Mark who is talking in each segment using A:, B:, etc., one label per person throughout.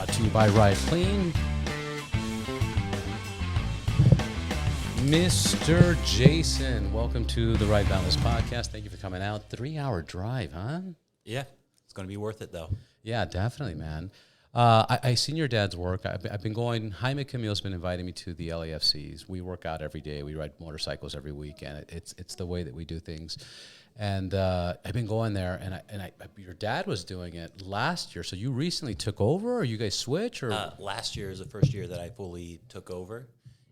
A: Brought to you by Ride Clean. Mr. Jason, welcome to the Ride Boundless podcast. Thank you for coming out. 3-hour drive, huh?
B: Yeah, it's going to be worth it, though.
A: Yeah, definitely, man. I seen your dad's work. I've been going. Jaime Camil's been inviting me to the LAFCs. We work out every day. We ride motorcycles every week, and it's the way that we do things. And I've been going there, and your dad was doing it last year. So you recently took over, or you guys switch, or
B: Last year is the first year that I fully took over,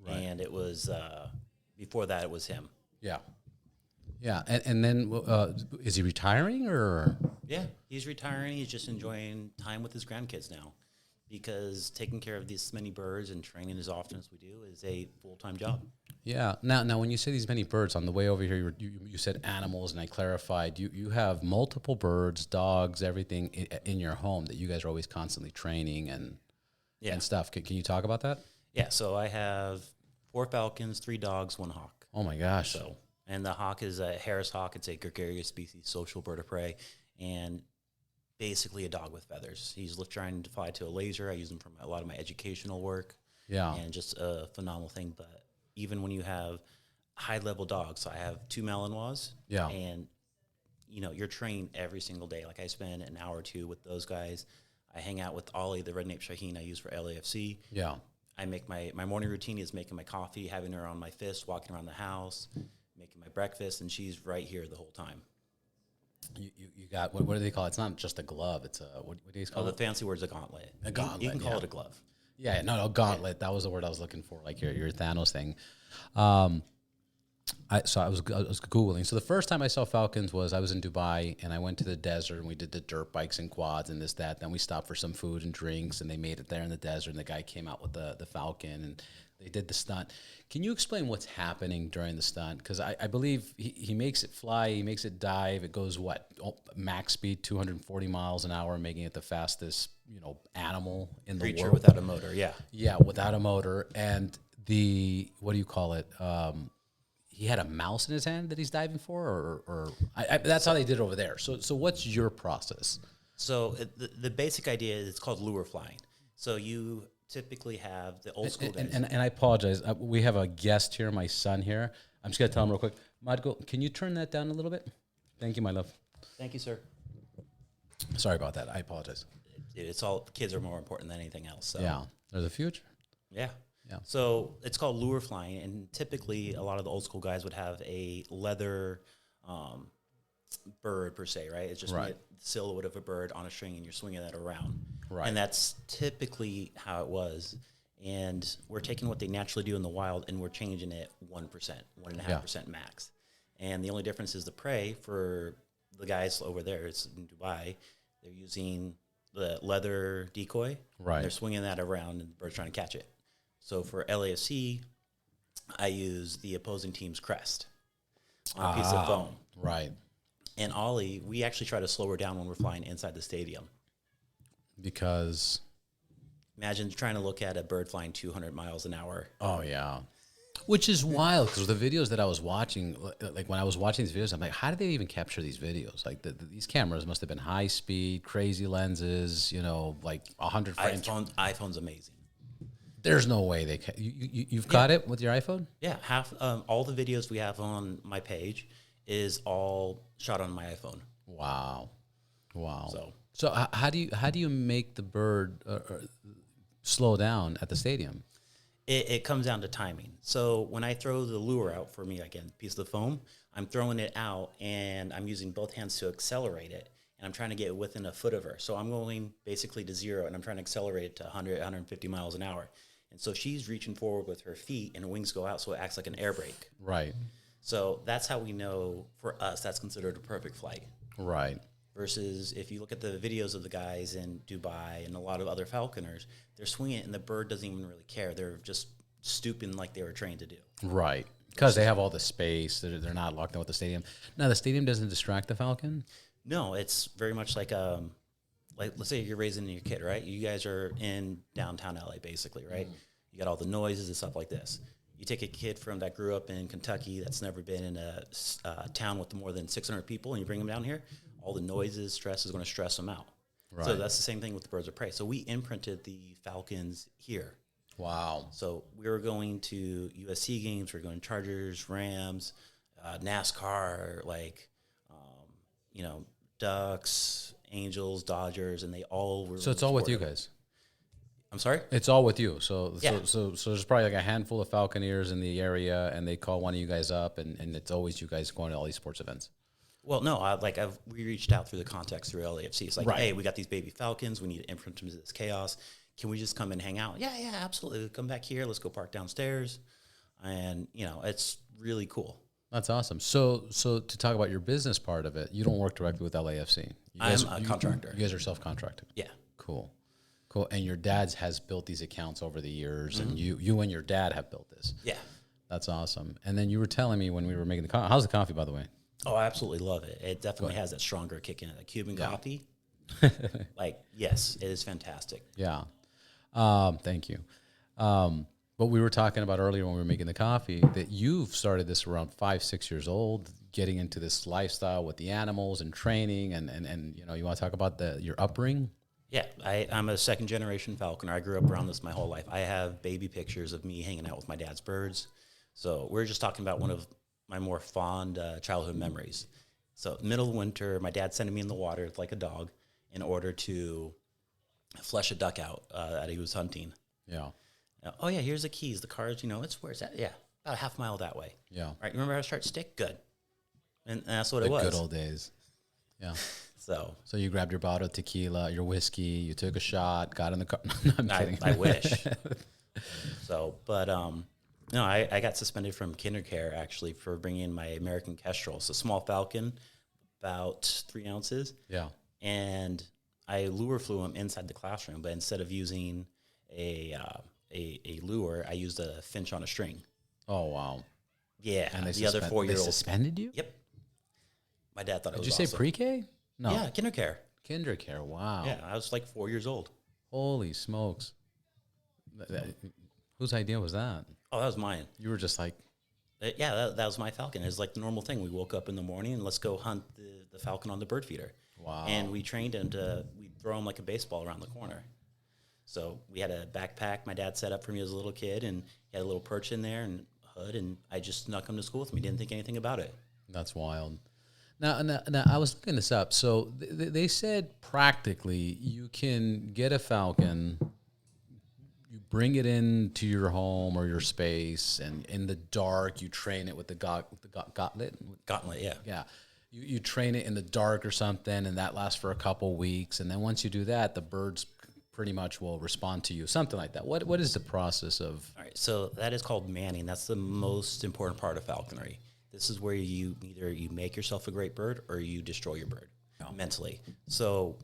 A: right.
B: And it was before that it was him.
A: Yeah. And then is he retiring, or?
B: Yeah, he's retiring. He's just enjoying time with his grandkids now, because taking care of these many birds and training as often as we do is a full-time job.
A: Yeah. Now, when you say these many birds, on the way over here, you said animals, and I clarified. You have multiple birds, dogs, everything in your home that you guys are always constantly training and stuff. Can you talk about that?
B: Yeah. So I have 4 falcons, 3 dogs, 1 hawk.
A: Oh my gosh.
B: And the hawk is a Harris hawk. It's a gregarious species, social bird of prey, and basically a dog with feathers. He's trying to fly to a laser. I use him for a lot of my educational work.
A: Yeah.
B: And just a phenomenal thing. But even when you have high-level dogs, so I have 2 Malinois.
A: Yeah.
B: And, you're trained every single day. Like I spend an hour or 2 with those guys. I hang out with Ollie, the red-nape Shaheen I use for LAFC.
A: Yeah.
B: I make my morning routine is making my coffee, having her on my fist, walking around the house, making my breakfast, and she's right here the whole time.
A: You got, what do they call it? It's not just a glove. It's a, what do you call it?
B: The fancy word's a gauntlet.
A: A gauntlet,
B: You can call it a glove.
A: Yeah, no, gauntlet. Yeah. That was the word I was looking for, like your Thanos thing. I was Googling. So the first time I saw falcons was I was in Dubai, and I went to the desert, and we did the dirt bikes and quads and this, that. Then we stopped for some food and drinks, and they made it there in the desert, and the guy came out with the falcon, and they did the stunt. Can you explain what's happening during the stunt? Because I believe he makes it fly, he makes it dive. It goes, max speed, 240 miles an hour, making it the fastest, animal in the
B: Creature
A: world.
B: without a motor, yeah.
A: Yeah, without a motor. And what do you call it? He had a mouse in his hand that he's diving for, or that's how they did it over there. So what's your process?
B: So the basic idea is it's called lure flying. So you typically have the old school days.
A: And I apologize. We have a guest here, my son here. I'm just going to tell him real quick. Madgo, can you turn that down a little bit? Thank you, my love.
B: Thank you, sir.
A: Sorry about that. I apologize.
B: It's all, kids are more important than anything else. So.
A: Yeah, they're the future.
B: Yeah. So it's called lure flying, and typically a lot of the old school guys would have a leather bird per se, right? It's just
A: right.
B: The silhouette of a bird on a string, and you're swinging that around.
A: Right.
B: And that's typically how it was. And we're taking what they naturally do in the wild, and we're changing it 1%, 1.5% max. And the only difference is the prey for the guys over there. It's in Dubai. They're using the leather decoy.
A: Right.
B: They're swinging that around, and the bird's trying to catch it. So for LAFC, I use the opposing team's crest on a piece of foam.
A: Right.
B: And Ollie, we actually try to slow her down when we're flying inside the stadium.
A: Because?
B: Imagine trying to look at a bird flying 200 miles an hour.
A: Oh, yeah. Which is wild, because the videos that I was watching, like when I was watching these videos, I'm like, how did they even capture these videos? Like these cameras must have been high speed, crazy lenses, like 100 frames.
B: iPhone's amazing.
A: There's no way you've got it with your iPhone?
B: Yeah, all the videos we have on my page is all shot on my iPhone.
A: Wow. So how do you make the bird slow down at the stadium?
B: It comes down to timing. So when I throw the lure out, for me, again, piece of the foam, I'm throwing it out, and I'm using both hands to accelerate it, and I'm trying to get within a foot of her. So I'm going basically to 0, and I'm trying to accelerate it to 100, 150 miles an hour. And so she's reaching forward with her feet, and her wings go out, so it acts like an air brake.
A: Right.
B: So that's how we know, for us, that's considered a perfect flight.
A: Right.
B: Versus if you look at the videos of the guys in Dubai and a lot of other falconers, they're swinging it, and the bird doesn't even really care. They're just stooping like they were trained to do.
A: Right. Because they have all the space. They're not locked in with the stadium. Now, the stadium doesn't distract the falcon?
B: No, it's very much like let's say you're raising your kid, right? You guys are in downtown LA, basically, right? You got all the noises and stuff like this. You take a kid that grew up in Kentucky that's never been in a town with more than 600 people, and you bring them down here, all the noises, stress is going to stress them out.
A: Right.
B: So that's the same thing with the birds of prey. So we imprinted the falcons here.
A: Wow.
B: So we were going to USC games, we were going to Chargers, Rams, NASCAR, Ducks, Angels, Dodgers, and they all were.
A: So it's all with you guys.
B: I'm sorry?
A: It's all with you. So
B: Yeah.
A: so there's probably like a handful of Falconeers in the area, and they call one of you guys up, and it's always you guys going to all these sports events.
B: Well, no, we reached out through the contacts through LAFC. It's like,
A: Right.
B: hey, we got these baby falcons. We need to imprint them to this chaos. Can we just come and hang out? Yeah, absolutely. Come back here. Let's go park downstairs. And, it's really cool.
A: That's awesome. So to talk about your business part of it, you don't work directly with LAFC.
B: I'm a contractor.
A: You guys are self-contracted.
B: Yeah.
A: Cool. And your dad has built these accounts over the years, and you and your dad have built this.
B: Yeah.
A: That's awesome. And then you were telling me when we were making the coffee. How's the coffee, by the way?
B: Oh, I absolutely love it. It definitely has that stronger kick in it. Like Cuban coffee. Yes, it is fantastic.
A: Yeah. Thank you. But we were talking about earlier when we were making the coffee that you've started this around 5-6 years old, getting into this lifestyle with the animals and training, and you want to talk about your upbringing?
B: Yeah, I'm a second generation falconer. I grew up around this my whole life. I have baby pictures of me hanging out with my dad's birds. So we're just talking about one of my more fond childhood memories. So middle of winter, my dad sending me in the water like a dog in order to flush a duck out that he was hunting.
A: Yeah.
B: Oh yeah, here's the keys. The car's, it's where's that? Yeah, about a half mile that way.
A: Yeah.
B: All right, remember how to start stick? Good. And that's what it
A: The
B: was.
A: good old days. Yeah.
B: So
A: you grabbed your bottle of tequila, your whiskey, you took a shot, got in the car. No, I'm kidding.
B: I wish. So, but no, I got suspended from kindercare actually for bringing in my American kestrel. It's a small falcon, about 3 ounces.
A: Yeah.
B: And I lure flew him inside the classroom, but instead of using a lure, I used a finch on a string.
A: Oh, wow.
B: Yeah.
A: And
B: the other 4-year-old.
A: They suspended you?
B: Yep. My dad thought it was
A: Did you say
B: awesome.
A: pre-K? No.
B: Yeah, kindercare.
A: Kindercare. Wow.
B: Yeah, I was like 4 years old.
A: Holy smokes. Whose idea was that?
B: Oh, that was mine.
A: You were just like,
B: Yeah, that was my falcon. It was like the normal thing. We woke up in the morning and let's go hunt the falcon on the bird feeder.
A: wow.
B: And we trained him we'd throw him like a baseball around the corner. So we had a backpack my dad set up for me as a little kid, and he had a little perch in there and a hood, and I just snuck him to school with me. Didn't think anything about it.
A: That's wild. Now I was looking this up. So they said practically you can get a falcon, you bring it into your home or your space, and in the dark you train it with the gauntlet.
B: Gauntlet, yeah.
A: Yeah. You train it in the dark or something, and that lasts for a couple weeks. And then once you do that, the birds pretty much will respond to you, something like that. What is the process of?
B: All right, so that is called manning. That's the most important part of falconry. This is where you either you make yourself a great bird or you destroy your bird mentally. So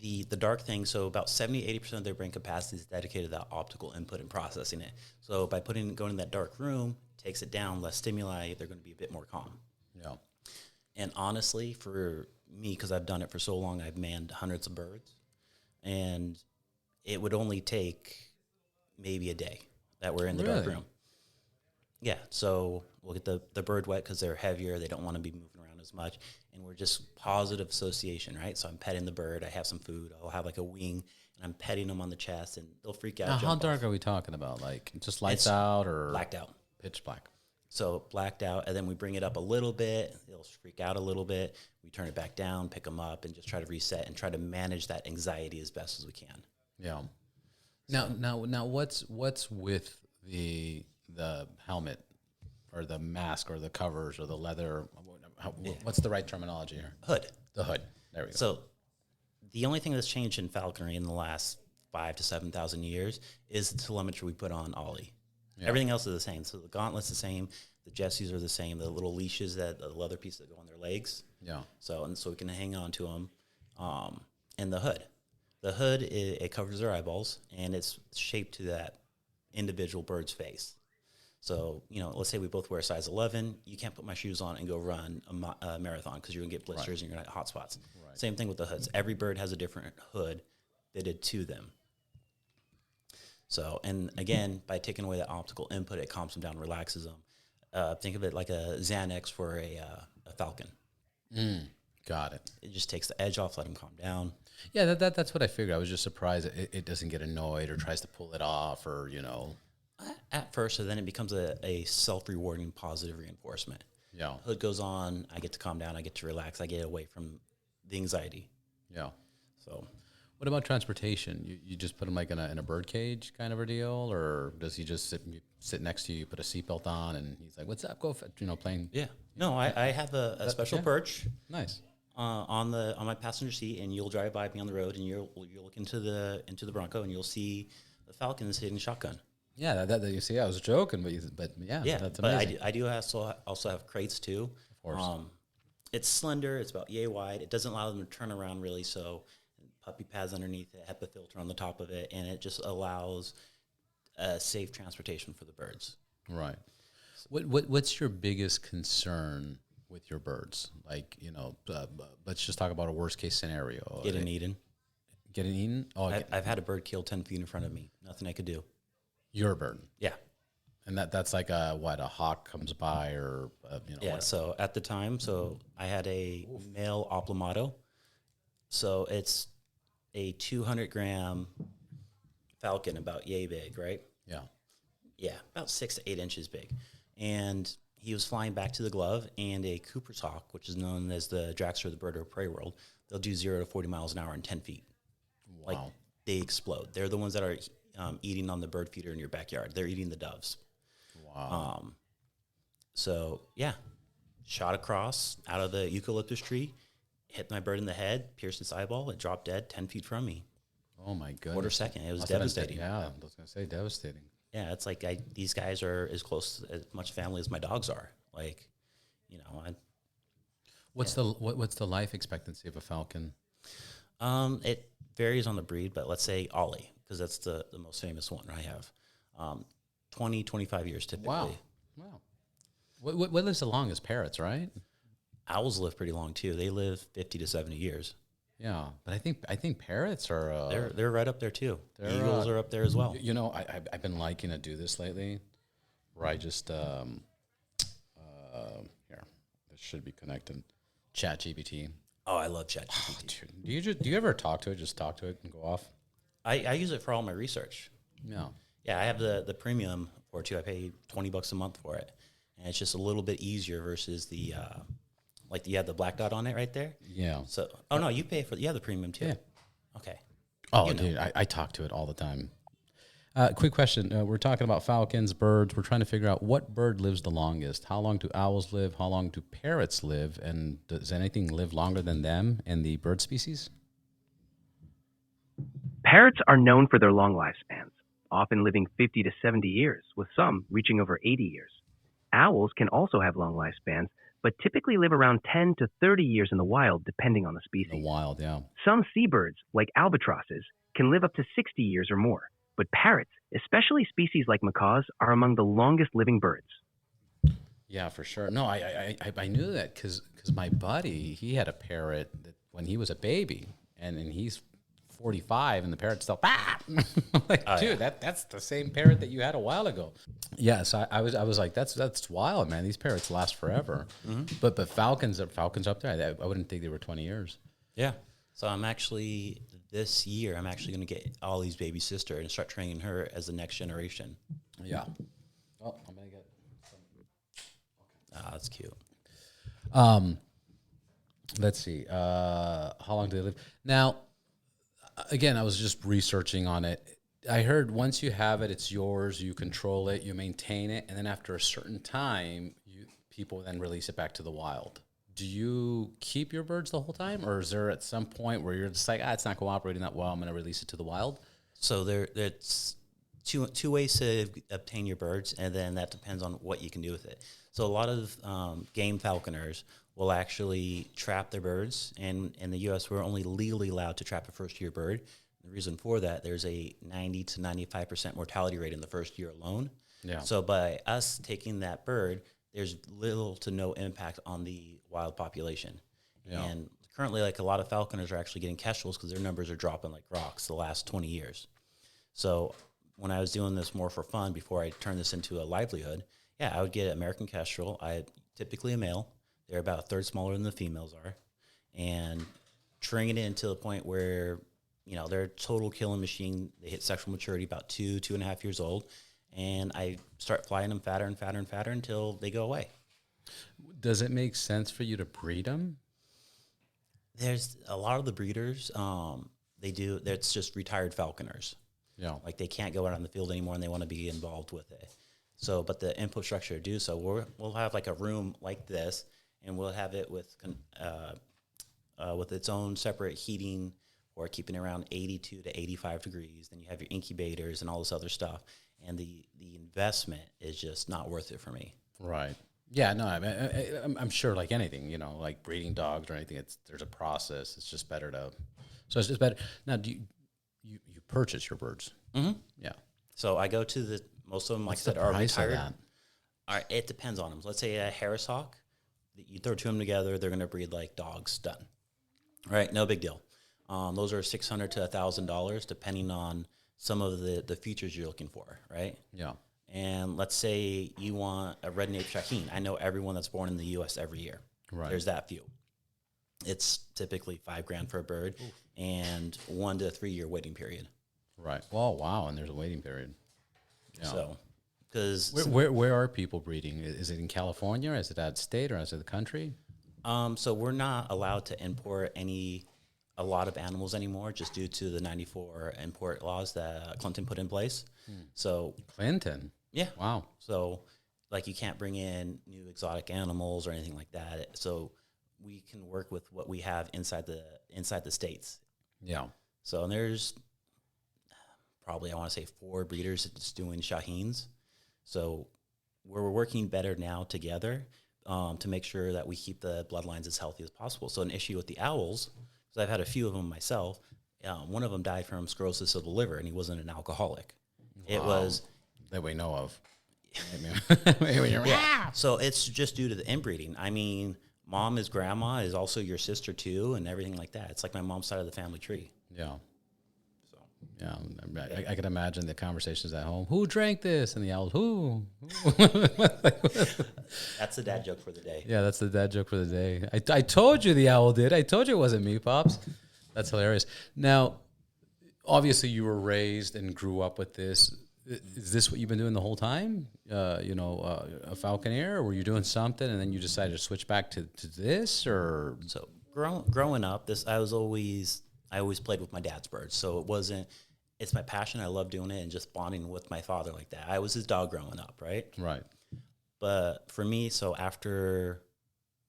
B: the dark thing, so about 70-80% of their brain capacity is dedicated to that optical input and processing it. So by going in that dark room, takes it down, less stimuli, they're going to be a bit more calm.
A: Yeah.
B: And honestly, for me, because I've done it for so long, I've manned hundreds of birds, and it would only take maybe a day that we're in the dark
A: Really?
B: room. Yeah, so we'll get the bird wet because they're heavier. They don't want to be moving around as much. And we're just positive association, right? So I'm petting the bird. I have some food. I'll have like a wing, and I'm petting them on the chest, and they'll freak out.
A: Now, how
B: jump
A: dark
B: off.
A: are we talking about? Like just lights
B: It's
A: out or
B: Blacked out.
A: pitch black?
B: So blacked out, and then we bring it up a little bit. They'll freak out a little bit. We turn it back down, pick them up, and just try to reset and try to manage that anxiety as best as we can.
A: Yeah. Now, what's with the helmet or the mask or the covers or the leather? What's the right terminology here?
B: Hood.
A: The hood. There we go.
B: So the only thing that's changed in falconry in the last 5,000 to 7,000 years is the telemetry we put on Ollie.
A: Yeah.
B: Everything else is the same. So the gauntlet's the same. The Jessies are the same. The little leashes, the leather pieces that go on their legs.
A: Yeah.
B: So we can hang on to them. And the hood. The hood, it covers their eyeballs, and it's shaped to that individual bird's face. So, let's say we both wear a size 11. You can't put my shoes on and go run a marathon because you're going to get blisters and you're going to have hot spots. Right. Same thing with the hoods. Every bird has a different hood fitted to them. So, and again, by taking away that optical input, it calms them down, relaxes them. Think of it like a Xanax for a falcon.
A: Got it.
B: It just takes the edge off, let them calm down.
A: Yeah, that's what I figured. I was just surprised it doesn't get annoyed or tries to pull it off or,
B: At first, so then it becomes a self-rewarding positive reinforcement.
A: Yeah.
B: Hood goes on, I get to calm down, I get to relax, I get away from the anxiety.
A: Yeah.
B: So,
A: what about transportation? You just put him like in a bird cage kind of a deal, or does he just sit next to you, put a seatbelt on, and he's like, "What's up? Go, playing."
B: Yeah. No, I have a special perch.
A: Nice.
B: On my passenger seat, and you'll drive by me on the road, and you'll look into the Bronco, and you'll see the Falcons hitting shotgun.
A: Yeah, that you see, I was joking, but yeah, that's amazing.
B: But I do also have crates too.
A: Of course.
B: It's slender. It's about yay wide. It doesn't allow them to turn around really. So puppy pads underneath it, HEPA filter on the top of it, and it just allows safe transportation for the birds.
A: Right. What's your biggest concern with your birds? Like, let's just talk about a worst case scenario.
B: Getting eaten.
A: Getting eaten? Oh,
B: I've had a bird killed 10 feet in front of me. Nothing I could do.
A: Your bird?
B: Yeah.
A: And that's like a hawk comes by or,
B: Yeah, so at the time, I had a male Oplamato. So it's a 200-gram falcon, about yay big, right?
A: Yeah.
B: Yeah, about 6 to 8 inches big. And he was flying back to the glove, and a Cooper's hawk, which is known as the Draxter of the bird of prey world, they'll do 0 to 40 miles an hour in 10 feet.
A: Wow.
B: Like, they explode. They're the ones that are eating on the bird feeder in your backyard. They're eating the doves.
A: Wow.
B: So, yeah, shot across out of the eucalyptus tree, hit my bird in the head, pierced its eyeball, it dropped dead 10 feet from me.
A: Oh, my goodness.
B: Quarter second. It was
A: That's
B: devastating.
A: Yeah, I was going to say devastating.
B: Yeah, it's like these guys are as close, as much family as my dogs are. Like,
A: What's the life expectancy of a falcon?
B: It varies on the breed, but let's say Ollie, because that's the most famous one I have. 20, 25 years typically.
A: Wow. What lives the longest? Parrots, right?
B: Owls live pretty long too. They live 50 to 70 years.
A: Yeah, but I think parrots are
B: they're right up there too. Eagles are up there as well.
A: I've been liking to do this lately, where I just here, this should be connected. ChatGPT.
B: Oh, I love ChatGPT.
A: Do you ever talk to it? Just talk to it and go off?
B: I use it for all my research.
A: Yeah.
B: Yeah, I have the premium for it too. I pay $20 a month for it, and it's just a little bit easier versus the the black dot on it right there.
A: Yeah.
B: So, no, you pay for the premium too.
A: Yeah.
B: Okay.
A: Oh, dude, I talk to it all the time. Quick question. We're talking about falcons, birds. We're trying to figure out what bird lives the longest. How long do owls live? How long do parrots live? And does anything live longer than them in the bird species?
C: Parrots are known for their long lifespans, often living 50 to 70 years, with some reaching over 80 years. Owls can also have long lifespans, but typically live around 10 to 30 years in the wild, depending on the species.
A: The wild, yeah.
C: Some seabirds, like albatrosses, can live up to 60 years or more, but parrots, especially species like macaws, are among the longest living birds.
A: Yeah, for sure. No, I knew that because my buddy, he had a parrot when he was a baby, and he's 45, and the parrot's still, I'm like, dude, that's the same parrot that you had a while ago. Yeah, so I was like, that's wild, man. These parrots last forever. Mm-hmm. But falcons up there, I wouldn't think they were 20 years.
B: Yeah. So this year, I'm actually going to get Ollie's baby sister and start training her as the next generation.
A: Yeah. Oh, I'm going to get some.
B: Okay. That's cute.
A: Let's see. How long do they live? Now, again, I was just researching on it. I heard once you have it, it's yours. You control it, you maintain it, and then after a certain time, people then release it back to the wild. Do you keep your birds the whole time, or is there at some point where you're just like, it's not cooperating that well, I'm going to release it to the wild?
B: So there's two ways to obtain your birds, and then that depends on what you can do with it. So a lot of game falconers will actually trap their birds, and in the U.S., we're only legally allowed to trap a first-year bird. The reason for that, there's a 90 to 95% mortality rate in the first year alone.
A: Yeah.
B: So by us taking that bird, there's little to no impact on the wild population. Yeah. And currently, like, a lot of falconers are actually getting kestrels because their numbers are dropping like rocks the last 20 years. So when I was doing this more for fun before I turned this into a livelihood, I would get American kestrel. Typically a male. They're about a third smaller than the females are. and training it until the point where, you know, they're a total killing machine. They hit sexual maturity about 2.5 years old. And I start flying them fatter and fatter and fatter until they go away.
A: Does it make sense for you to breed them?
B: There's a lot of the breeders, that's just retired falconers.
A: Yeah.
B: Like they can't go out on the field anymore and they want to be involved with it. So, but the infrastructure to do so, we'll have like a room like this, and we'll have it with its own separate heating, or keeping it around 82 to 85 degrees. Then you have your incubators and all this other stuff. And the investment is just not worth it for me.
A: Right. Yeah, no, I'm sure like anything, you know, like breeding dogs or anything, there's a process. It's just better so it's just better. Now, do you purchase your birds?
B: Mm-hmm.
A: Yeah.
B: So I go to most of them, like I said, are retired. It depends on them. Let's say a Harris hawk, you throw two of them together, they're going to breed like dogs, done. Right? No big deal. Those are $600 to $1,000, depending on some of the features you're looking for, right?
A: Yeah.
B: And let's say you want a red nape Shaheen. I know everyone that's born in the U.S. every year.
A: Right.
B: There's that few. It's typically $5,000 for a bird. Oof. And 1 to 3 year waiting period.
A: Right. Oh, wow. And there's a waiting period. Yeah.
B: So, because
A: where are people breeding? Is it in California? Is it out of state, or is it the country?
B: So we're not allowed to import a lot of animals anymore, just due to the 94 import laws that Clinton put in place. So
A: Clinton.
B: Yeah.
A: Wow.
B: So like you can't bring in new exotic animals or anything like that. So we can work with what we have inside the states.
A: Yeah.
B: So and there's probably, I want to say, 4 breeders that's doing Shaheens. So we're working better now together to make sure that we keep the bloodlines as healthy as possible. So an issue with the owls, because I've had a few of them myself, one of them died from cirrhosis of the liver, and he wasn't an alcoholic. Wow. It was...
A: That we know of.
B: Yeah. So it's just due to the inbreeding. I mean, mom is grandma, is also your sister too, and everything like that. It's like my mom's side of the family tree.
A: Yeah. So yeah, I can imagine the conversations at home. Who drank this? And the owls, who?
B: That's the dad joke for the day.
A: Yeah, that's the dad joke for the day. I told you the owl did. I told you it wasn't me, Pops. That's hilarious. Now, obviously you were raised and grew up with this. Is this what you've been doing the whole time? A falconer, or were you doing something and then you decided to switch back to this? Or
B: so growing up, I always played with my dad's birds. So it's my passion. I love doing it and just bonding with my father like that. I was his dog growing up, right?
A: Right.
B: But for me, so after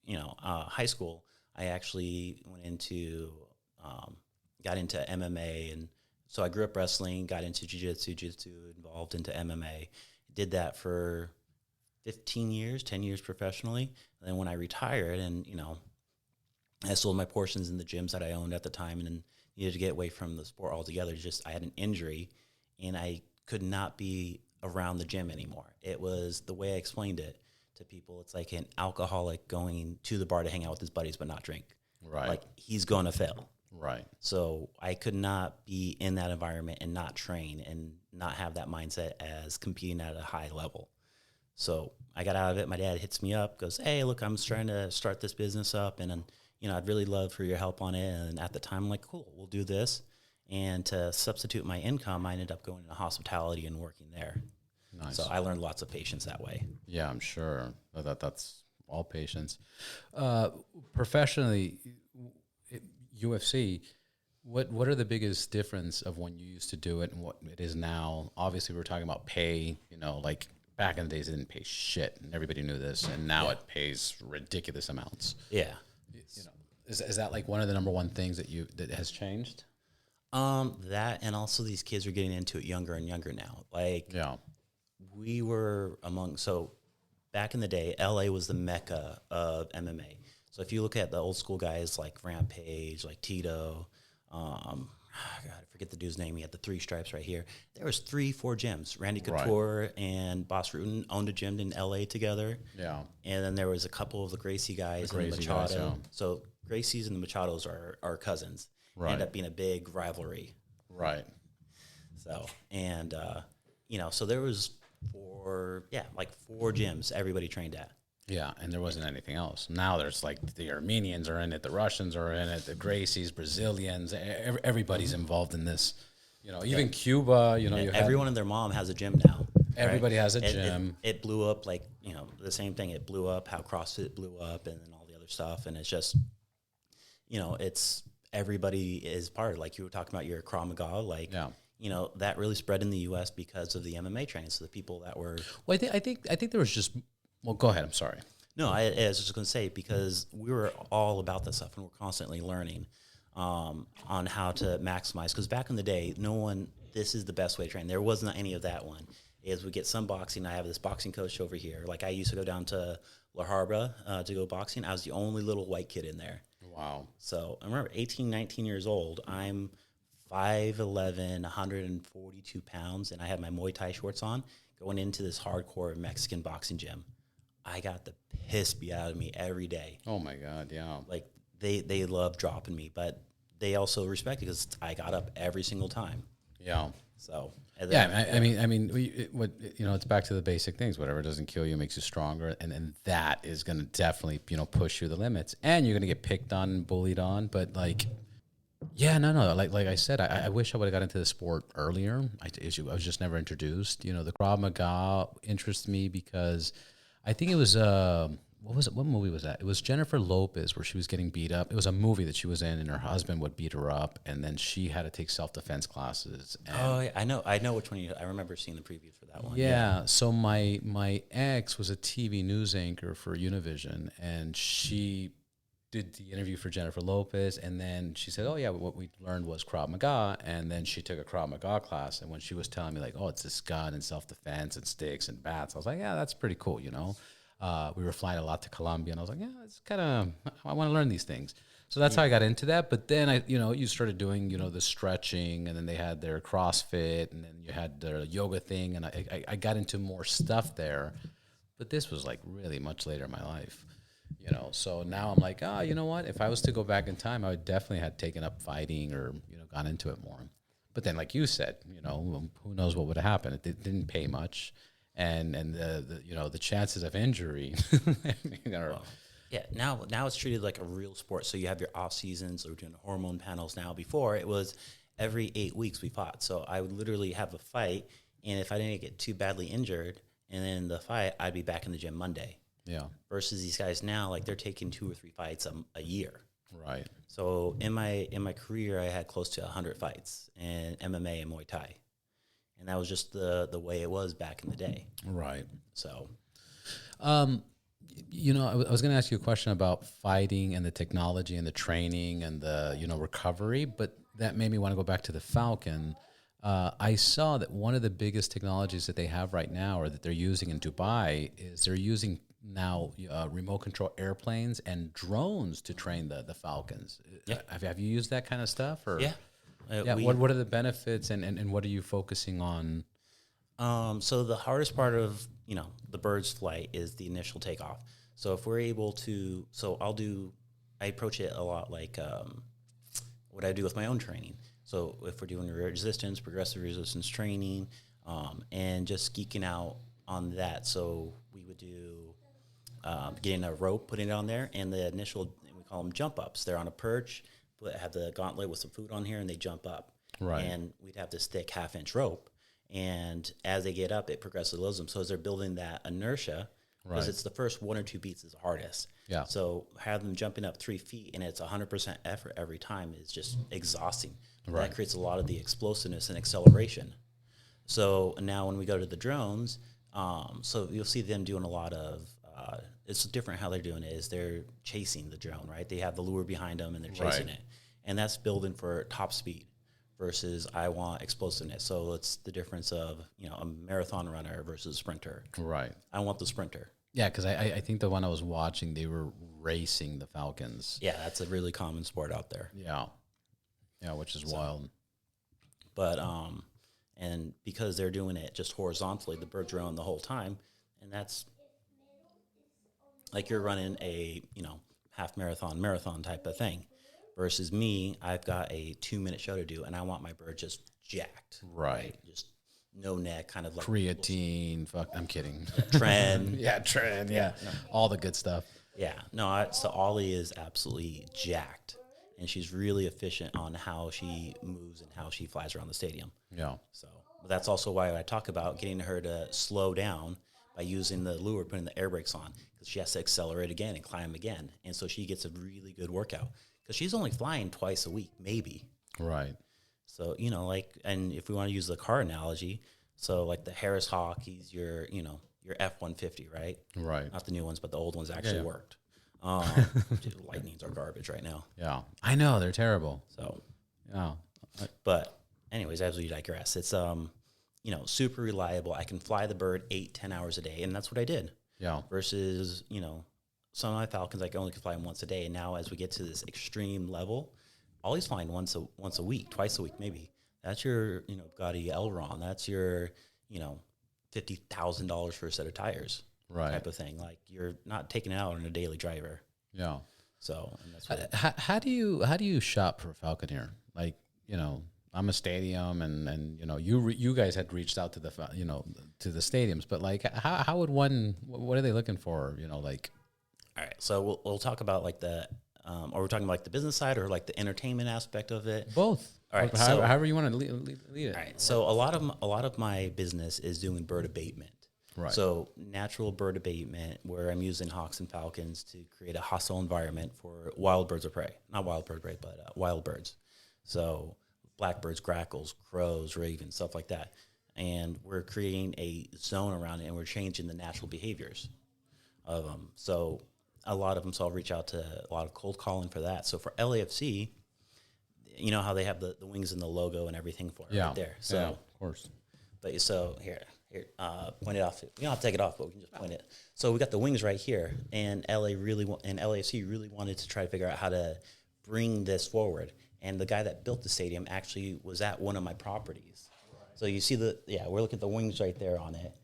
B: high school, I actually got into MMA, and so I grew up wrestling, got into jiu-jitsu, involved into MMA. Did that for 10 years professionally. And then when I retired and, I sold my portions in the gyms that I owned at the time and needed to get away from the sport altogether. I had an injury and I could not be around the gym anymore. It was the way I explained it to people. It's like an alcoholic going to the bar to hang out with his buddies but not drink.
A: Right.
B: Like he's going to fail.
A: Right.
B: So I could not be in that environment and not train and not have that mindset as competing at a high level. So I got out of it. My dad hits me up, goes, "Hey, look, I'm trying to start this business up, and I'd really love for your help on it." And at the time, I'm like, "Cool, we'll do this." And to substitute my income, I ended up going into hospitality and working there.
A: Nice.
B: So I learned lots of patience that way.
A: Yeah, I'm sure that's all patience. Professionally, UFC, what are the biggest difference of when you used to do it and what it is now? Obviously, we're talking about pay. Like back in the days, it didn't pay shit, and everybody knew this. And now it pays ridiculous amounts.
B: Yeah.
A: Is that like one of the number one things that has changed?
B: That, and also these kids are getting into it younger and younger now. Like,
A: yeah,
B: we were so back in the day, LA was the mecca of MMA. So if you look at the old school guys like Rampage, like Tito, God, I forget the dude's name. He had the 3 stripes right here. There was 3-4 gyms. Randy Couture and Boss Rutan owned a gym in LA together.
A: Yeah.
B: And then there was a couple of the Gracie guys and the Machado. Guys, yeah. So Gracie's and the Machados are cousins. Right. Ended up being a big rivalry.
A: Right.
B: So, and, so there was 4 gyms everybody trained at.
A: Yeah, and there wasn't anything else. Now there's like the Armenians are in it, the Russians are in it, the Gracies, Brazilians, everybody's involved in this. You know, even Cuba, you know,
B: Everyone and their mom has a gym now.
A: Everybody
B: right?
A: has a gym.
B: It blew up like, the same thing. It blew up how CrossFit blew up and then all the other stuff. And it's just, it's everybody is part of, like you were talking about your Krav Maga, like, that really spread in the U.S. because of the MMA training. So the people that were.
A: Well, I think there was just. Well, go ahead. I'm sorry.
B: No, I was just going to say, because we were all about this stuff and we're constantly learning on how to maximize. Because back in the day, this is the best way to train. There wasn't any of that one. Is we get some boxing. I have this boxing coach over here. Like I used to go down to La Habra to go boxing. I was the only little white kid in there.
A: Wow.
B: So I remember 18, 19 years old. I'm 5'11", 142 pounds, and I had my Muay Thai shorts on going into this hardcore Mexican boxing gym. I got the piss beat out of me every day.
A: Oh my God, yeah.
B: Like they love dropping me, but they also respect it because I got up every single time.
A: Yeah.
B: So
A: yeah, I mean, it's back to the basic things. Whatever doesn't kill you makes you stronger, and that is going to definitely push you the limits, and you're going to get picked on and bullied on. But like, yeah, no. Like I said, I wish I would have got into the sport earlier. I was just never introduced. The Krav Maga interests me because. I think it was what was it? What movie was that? It was Jennifer Lopez where she was getting beat up. It was a movie that she was in, and her husband would beat her up, and then she had to take self-defense classes. And
B: I know which one I remember seeing the preview for that one.
A: Yeah. So my ex was a TV news anchor for Univision, and she did the interview for Jennifer Lopez, and then she said, "Oh yeah, what we learned was Krav Maga," and then she took a Krav Maga class, and when she was telling me like, "Oh, it's this gun and self-defense and sticks and bats," I was like, "Yeah, that's pretty cool," We were flying a lot to Colombia, and I was like, "Yeah, it's kind of I want to learn these things." So that's how I got into that. But then you started doing, the stretching, and then they had their CrossFit, and then you had the yoga thing, and I got into more stuff there. But this was like really much later in my life. So now I'm like, you know what? If I was to go back in time, I would definitely have taken up fighting or, gone into it more. But then, like you said, who knows what would have happened? It didn't pay much. And the chances of injury are.
B: Yeah, now it's treated like a real sport. So you have your off seasons, or doing hormone panels now. Before it was every 8 weeks we fought. So I would literally have a fight, and if I didn't get too badly injured, and then the fight, I'd be back in the gym Monday.
A: Yeah.
B: Versus these guys now, like they're taking 2 or 3 fights a year.
A: Right.
B: So in my career, I had close to 100 fights in MMA and Muay Thai, and that was just the way it was back in the day.
A: Right.
B: So,
A: I was going to ask you a question about fighting and the technology and the training and the recovery, but that made me want to go back to the Falcon. I saw that one of the biggest technologies that they have right now, or that they're using in Dubai, is they're using now remote control airplanes and drones to train the Falcons.
B: Yeah.
A: Have you used that kind of stuff? Or?
B: Yeah.
A: What are the benefits and what are you focusing on?
B: So the hardest part of, the bird's flight is the initial takeoff. So if we're able to, I approach it a lot like what I do with my own training. So if we're doing resistance, progressive resistance training, and just geeking out on that. So we would do getting a rope, putting it on there, and the initial, we call them jump ups. They're on a perch, have the gauntlet with some food on here, and they jump up.
A: Right.
B: And we'd have this thick 1/2-inch rope. And as they get up, it progressively loads them. So as they're building that inertia, because it's the first 1 or 2 beats is the hardest.
A: Yeah.
B: So have them jumping up 3 feet, and it's 100% effort every time is just exhausting.
A: Right.
B: That creates a lot of the explosiveness and acceleration. So now when we go to the drones, so you'll see them doing a lot of, it's different how they're doing it, is they're chasing the drone, right? They have the lure behind them, and they're chasing it. And that's building for top speed versus I want explosiveness. So it's the difference of, a marathon runner versus a sprinter.
A: Right.
B: I want the sprinter.
A: Yeah, because I think the one I was watching, they were racing the Falcons.
B: Yeah, that's a really common sport out there.
A: Yeah. Yeah, which is wild.
B: But, and because they're doing it just horizontally, the bird's rowing the whole time, and that's like you're running a, half marathon type of thing. Versus me, I've got a 2-minute show to do, and I want my bird just jacked.
A: Right.
B: Just no neck, kind of like
A: Creatine. Fuck, I'm kidding.
B: trend.
A: Yeah, trend. Yeah, all the good stuff.
B: Yeah, no. So Ollie is absolutely jacked, and she's really efficient on how she moves and how she flies around the stadium.
A: Yeah.
B: So but that's also why I talk about getting her to slow down by using the lure, putting the air brakes on, because she has to accelerate again and climb again, and so she gets a really good workout because she's only flying twice a week, maybe.
A: Right.
B: So like, and if we want to use the car analogy, so like the Harris Hawk, he's your your F-150, right?
A: Right.
B: Not the new ones, but the old ones actually worked. Dude, Lightnings are garbage right now.
A: Yeah, I know they're terrible.
B: So,
A: Yeah.
B: but anyways, as we digress, it's super reliable. I can fly the bird 8-10 hours a day, and that's what I did.
A: Yeah.
B: Versus some of my Falcons I only can fly them once a day. And now as we get to this extreme level, Ollie's flying once a week, twice a week maybe. That's your Gotti Elron. That's your $50,000 for a set of tires,
A: Right.
B: type of thing. Like you're not taking it out on a daily driver.
A: Yeah.
B: So and that's what
A: How do you shop for Falconer? Like, I'm a stadium, and you guys had reached out to the to the stadiums, but like how would one? What are they looking for? Like.
B: All right, so we'll talk about like the, or we're talking about like the business side or like the entertainment aspect of it.
A: Both.
B: All right,
A: however you want to lead it.
B: All right, so a lot of my business is doing bird abatement.
A: Right.
B: So natural bird abatement, where I'm using hawks and falcons to create a hostile environment for wild birds of prey. Not wild bird prey, but wild birds. So blackbirds, grackles, crows, ravens, stuff like that. And we're creating a zone around it, and we're changing the natural behaviors of them. So a lot of them, so I'll reach out to a lot of cold calling for that. So for LAFC, you know how they have the wings and the logo and everything for it right there. So
A: of course.
B: But so here, point it off. You don't have to take it off, but we can just point it. So we got the wings right here, and LAFC really wanted to try to figure out how to bring this forward. And the guy that built the stadium actually was at one of my properties. So you see we're looking at the wings right there on it,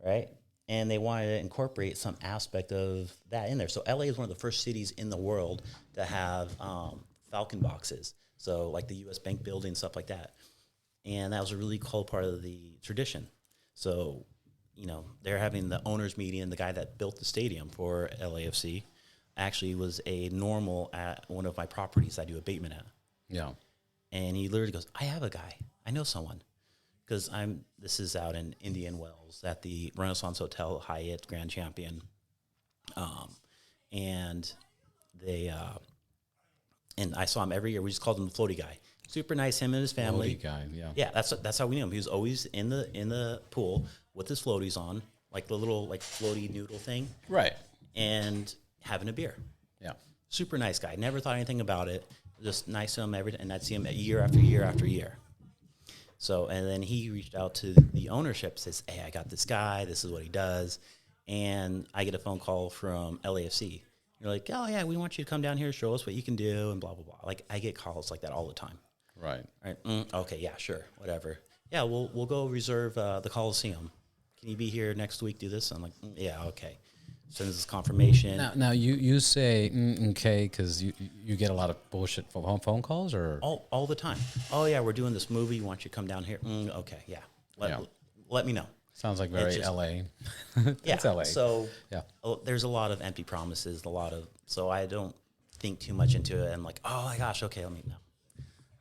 B: right? And they wanted to incorporate some aspect of that in there. So LA is one of the first cities in the world to have Falcon boxes. So like the U.S. Bank building, stuff like that. And that was a really cool part of the tradition. So, they're having the owners meeting, and the guy that built the stadium for LAFC actually was a normal at one of my properties I do abatement at.
A: Yeah.
B: And he literally goes, I have a guy. I know someone. Because this is out in Indian Wells at the Renaissance Hotel Hyatt Grand Champion. And they, and I saw him every year. We just called him the floaty guy. Super nice, him and his family.
A: Floaty guy, yeah.
B: Yeah, that's how we knew him. He was always in the pool with his floaties on, like the little like floaty noodle thing.
A: Right.
B: And having a beer.
A: Yeah.
B: Super nice guy. Never thought anything about it. Just nice to him and I'd see him year after year after year. So, and then he reached out to the ownership, says, hey, I got this guy. This is what he does. And I get a phone call from LAFC. You're like, oh, yeah, we want you to come down here, show us what you can do, and blah, blah, blah. Like, I get calls like that all the time.
A: Right.
B: Okay, yeah, sure, whatever. Yeah, we'll go reserve the Coliseum. Can you be here next week, do this? I'm like, yeah, okay. Sends us confirmation.
A: Now you say okay because you get a lot of bullshit phone calls or
B: all the time. Oh yeah, we're doing this movie. Want you to come down here? Okay, yeah. Let me know.
A: Sounds like very LA.
B: Yeah,
A: it's LA.
B: So there's a lot of empty promises. So I don't think too much into it. I'm like, oh my gosh, okay, let me know.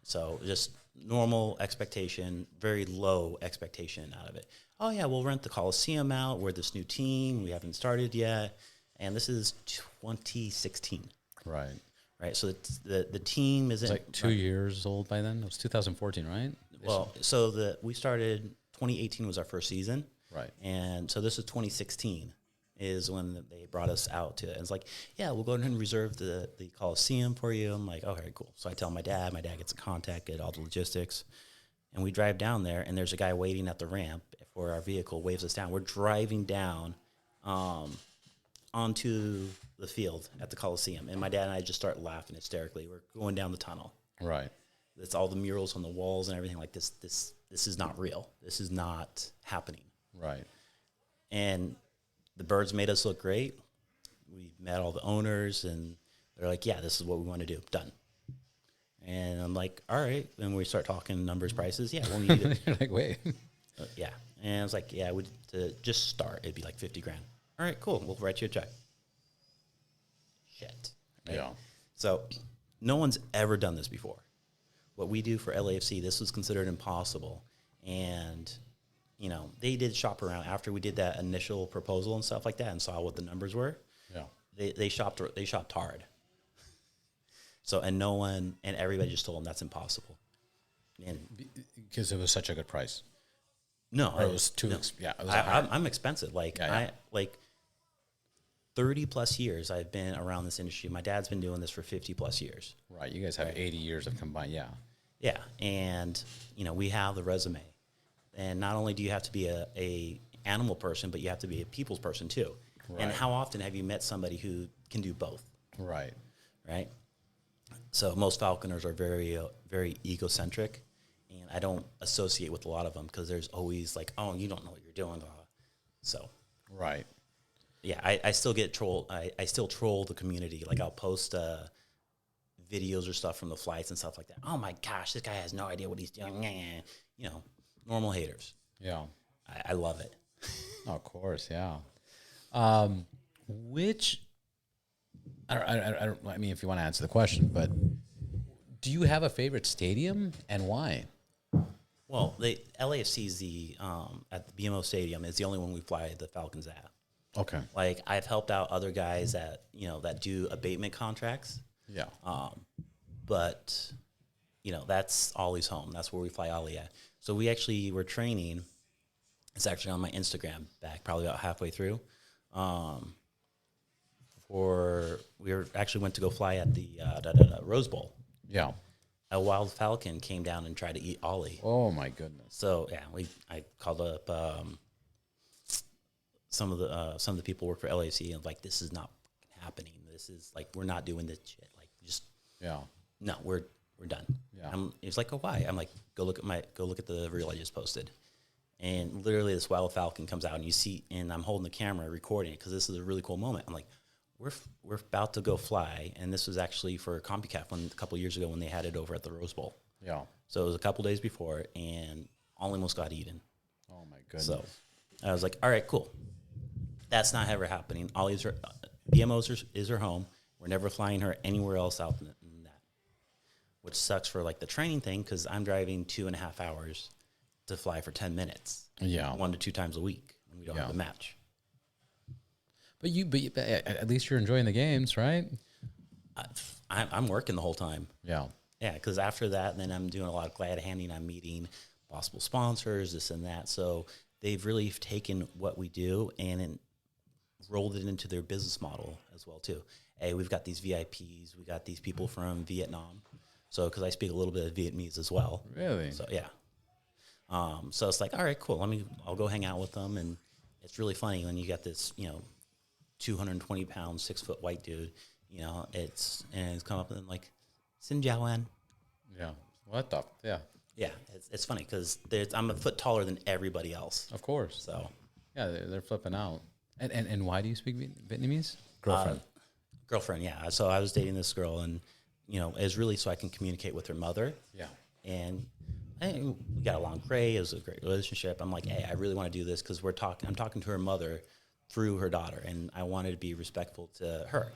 B: So just normal expectation, very low expectation out of it. Oh, yeah, we'll rent the Coliseum out. We're this new team. We haven't started yet. And this is 2016.
A: Right.
B: Right. So the team isn't.
A: It's like 2 years old by then. It was 2014, right?
B: Well, so we started, 2018 was our first season.
A: Right.
B: And so this is 2016 is when they brought us out to it. And it's like, yeah, we'll go ahead and reserve the Coliseum for you. I'm like, okay, cool. So I tell my dad gets a contact, get all the logistics. And we drive down there, and there's a guy waiting at the ramp for our vehicle, waves us down. We're driving down onto the field at the Coliseum. And my dad and I just start laughing hysterically. We're going down the tunnel.
A: Right.
B: It's all the murals on the walls and everything like this. This is not real. This is not happening.
A: Right.
B: And the birds made us look great. We met all the owners, and they're like, yeah, this is what we want to do. Done. And I'm like, all right. And we start talking numbers, prices. Yeah, we'll need it.
A: You're like, wait.
B: Yeah. And I was like, yeah, to just start, it'd be like 50 grand. All right, cool. We'll write you a check. Shit. Right?
A: Yeah.
B: So no one's ever done this before. What we do for LAFC, this was considered impossible. And, you know, they did shop around after we did that initial proposal and stuff like that and saw what the numbers were.
A: Yeah.
B: They shopped hard. So, and everybody just told them that's impossible. And
A: Because it was such a good price.
B: no,
A: Or it was too,
B: no.
A: yeah. It was high.
B: I'm expensive. Like,
A: Yeah.
B: 30 plus years I've been around this industry. My dad's been doing this for 50 plus years.
A: Right. You guys have 80 years of combined. Yeah.
B: Yeah. And, you know, we have the resume. And not only do you have to be a animal person, but you have to be a people's person too.
A: Right.
B: And how often have you met somebody who can do both?
A: Right.
B: Right. So most falconers are very, very egocentric, and I don't associate with a lot of them because there's always like, oh, you don't know what you're doing. So,
A: Right.
B: yeah, I still get trolled. I still troll the community. Like I'll post videos or stuff from the flights and stuff like that. Oh my gosh, this guy has no idea what he's doing. You know, normal haters.
A: Yeah.
B: I love it.
A: Oh, of course. Yeah. Which, I mean, if you want to answer the question, but do you have a favorite stadium and why?
B: Well, LAFC is at the BMO Stadium is the only one we fly the Falcons at.
A: Okay.
B: Like I've helped out other guys that do abatement contracts,
A: Yeah.
B: but that's Ollie's home. That's where we fly Ollie at. So we actually were training. It's actually on my Instagram back probably about halfway through. We actually went to go fly at the Rose Bowl.
A: Yeah.
B: A wild falcon came down and tried to eat Ollie.
A: Oh my goodness.
B: So yeah, I called up some of the people who work for LAC and like, this is not happening. This is like, we're not doing this shit. Like just no, we're done.
A: Yeah.
B: He's like, oh why? I'm like, go look at the reel I just posted. And literally this wild falcon comes out and you see, and I'm holding the camera recording it because this is a really cool moment. I'm like, we're about to go fly, and this was actually for CompuCaf a couple of years ago when they had it over at the Rose Bowl.
A: Yeah.
B: So it was a couple days before, and almost got eaten.
A: Oh my goodness.
B: So I was like, all right, cool. That's not ever happening. Ollie's BMO's is her home. We're never flying her anywhere else out than that, which sucks for like the training thing because I'm driving 2.5 hours to fly for 10 minutes.
A: Yeah.
B: 1 to 2 times a week when we don't have a match.
A: But at least you're enjoying the games, right?
B: I'm working the whole time.
A: Yeah.
B: Yeah, because after that, then I'm doing a lot of glad handing. I'm meeting possible sponsors, this and that. So they've really taken what we do and rolled it into their business model as well, too. Hey, we've got these VIPs. We got these people from Vietnam. So because I speak a little bit of Vietnamese as well.
A: Really?
B: So, yeah. So it's like, all right, cool. I'll go hang out with them. And it's really funny when you got this, 220 pound, 6 foot white dude, it's come up and like, Xin Jiao An.
A: Yeah. What the? Yeah.
B: Yeah. It's funny because I'm a foot taller than everybody else.
A: Of course.
B: So,
A: yeah, they're flipping out. And why do you speak Vietnamese? Girlfriend.
B: Girlfriend. Yeah. So I was dating this girl and, it was really so I can communicate with her mother.
A: Yeah.
B: And we got along great. It was a great relationship. I'm like, hey, I really want to do this because I'm talking to her mother through her daughter, and I wanted to be respectful to her.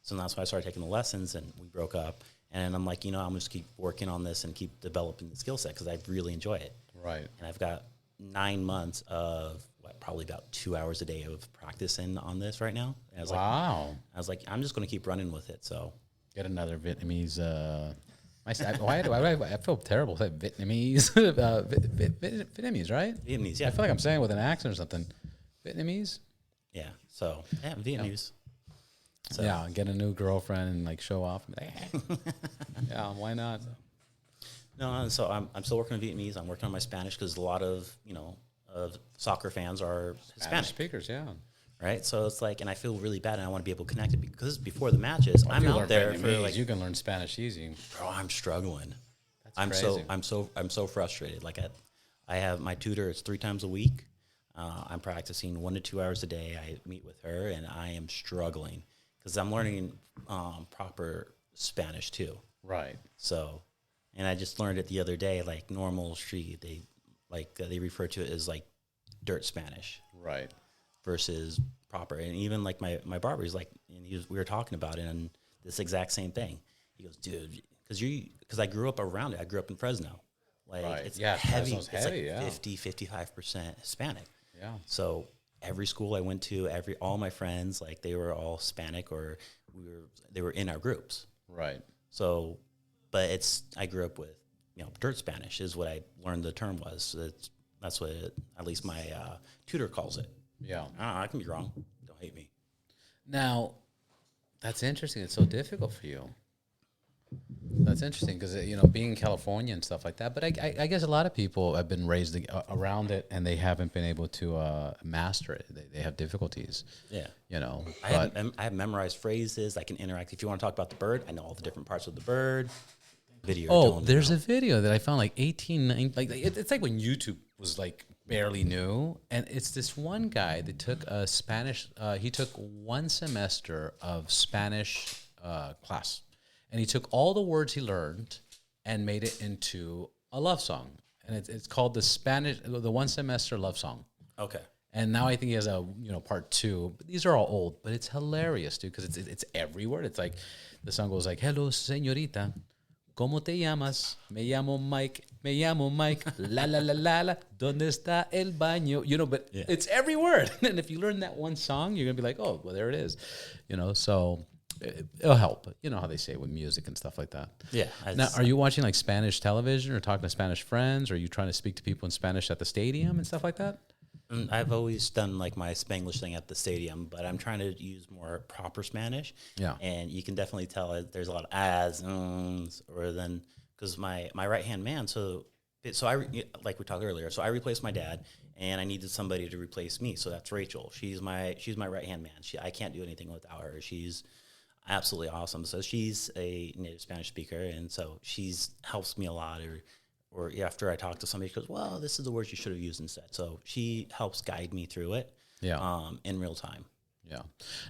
B: So that's why I started taking the lessons, and we broke up. And I'm like, I'm just keep working on this and keep developing the skill set because I really enjoy it.
A: Right.
B: And I've got 9 months of probably about 2 hours a day of practicing on this right now. And I was like, I'm just going to keep running with it. So
A: get another Vietnamese. Why do I feel terrible saying Vietnamese? Vietnamese, right?
B: Vietnamese, yeah.
A: I feel like I'm saying it with an accent or something. Vietnamese?
B: Yeah. So, yeah, Vietnamese.
A: Yeah. So. Yeah, get a new girlfriend and like show off. Yeah, why not?
B: No, so I'm still working on Vietnamese. I'm working on my Spanish because a lot of, of soccer fans are Hispanic
A: speakers, yeah.
B: Right? So it's like, and I feel really bad and I want to be able to connect it because before the matches, I'm out there for like.
A: You can learn Spanish easy.
B: Bro, I'm struggling.
A: That's crazy.
B: I'm so frustrated. Like I have my tutor, it's 3 times a week. I'm practicing 1 to 2 hours a day. I meet with her, and I am struggling because I'm learning proper Spanish too.
A: Right.
B: So, and I just learned it the other day. Like normal street, they refer to it as like dirt Spanish.
A: Right.
B: Versus proper. And even like my barber, he's like, and we were talking about it and this exact same thing. He goes, dude, because I grew up around it. I grew up in Fresno. Like it's heavy. It's like 50-55% Hispanic.
A: Yeah.
B: So every school I went to, all my friends, like they were all Hispanic or they were in our groups.
A: Right.
B: So, but I grew up with, dirt Spanish is what I learned the term was. So that's what at least my tutor calls it.
A: Yeah.
B: I can be wrong. Don't hate me.
A: Now, that's interesting. It's so difficult for you. That's interesting because, being in California and stuff like that. But I guess a lot of people have been raised around it and they haven't been able to master it. They have difficulties.
B: Yeah.
A: But
B: I have memorized phrases. I can interact. If you want to talk about the bird, I know all the different parts of the bird. Video.
A: Oh, there's a video that I found like 18, it's like when YouTube was like barely new. And it's this one guy that took a Spanish, he took 1 semester of Spanish class. And he took all the words he learned and made it into a love song. And it's called the 1 semester love song.
B: Okay.
A: And now I think he has a, part 2. But these are all old, but it's hilarious, dude, because it's every word. It's like, the song goes like, hello, señorita. ¿Cómo te llamas? Me llamo Mike. Me llamo Mike. La, la, la, la, la. ¿Dónde está el baño? But it's every word. And if you learn that one song, you're going to be like, oh, well, there it is. So it'll help. You know how they say with music and stuff like that.
B: Yeah.
A: Now, are you watching like Spanish television or talking to Spanish friends? Or are you trying to speak to people in Spanish at the stadium and stuff like that?
B: I've always done like my Spanglish thing at the stadium, but I'm trying to use more proper Spanish.
A: Yeah.
B: And you can definitely tell there's a lot of as, or then, because my right-hand man, so like we talked earlier, so I replaced my dad, and I needed somebody to replace me, so that's Rachel. She's my right-hand man. I can't do anything without her. She's absolutely awesome. So she's a native Spanish speaker, and so she's helps me a lot, or after I talk to somebody, she goes, well, this is the words you should have used instead. So she helps guide me through it in real time.
A: Yeah.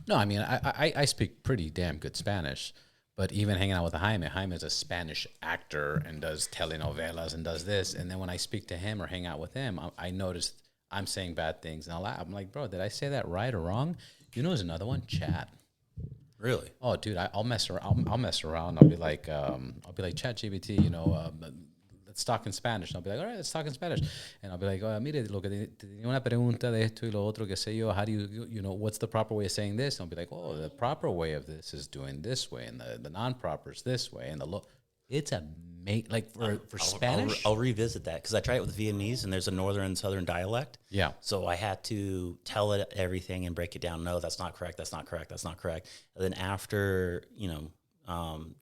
A: No, I mean, I speak pretty damn good Spanish, but even hanging out with Jaime is a Spanish actor and does telenovelas and does this. And then when I speak to him or hang out with him, I notice I'm saying bad things. And I'm like, bro, did I say that right or wrong? There's another one, chat.
B: Really?
A: Oh, dude, I'll mess around. I'll mess around. I'll be like, Chat GPT, let's talk in Spanish. And I'll be like, all right, let's talk in Spanish. And I'll be like, mire, lo que tenía una pregunta de esto y lo otro, que sé yo, how do you what's the proper way of saying this? And I'll be like, oh, the proper way of this is doing this way, and the non-proper is this way, and it's for Spanish.
B: I'll revisit that, because I tried it with Vietnamese, and there's a northern and southern dialect.
A: Yeah.
B: So I had to tell it everything and break it down. No, that's not correct. That's not correct. That's not correct. And then after,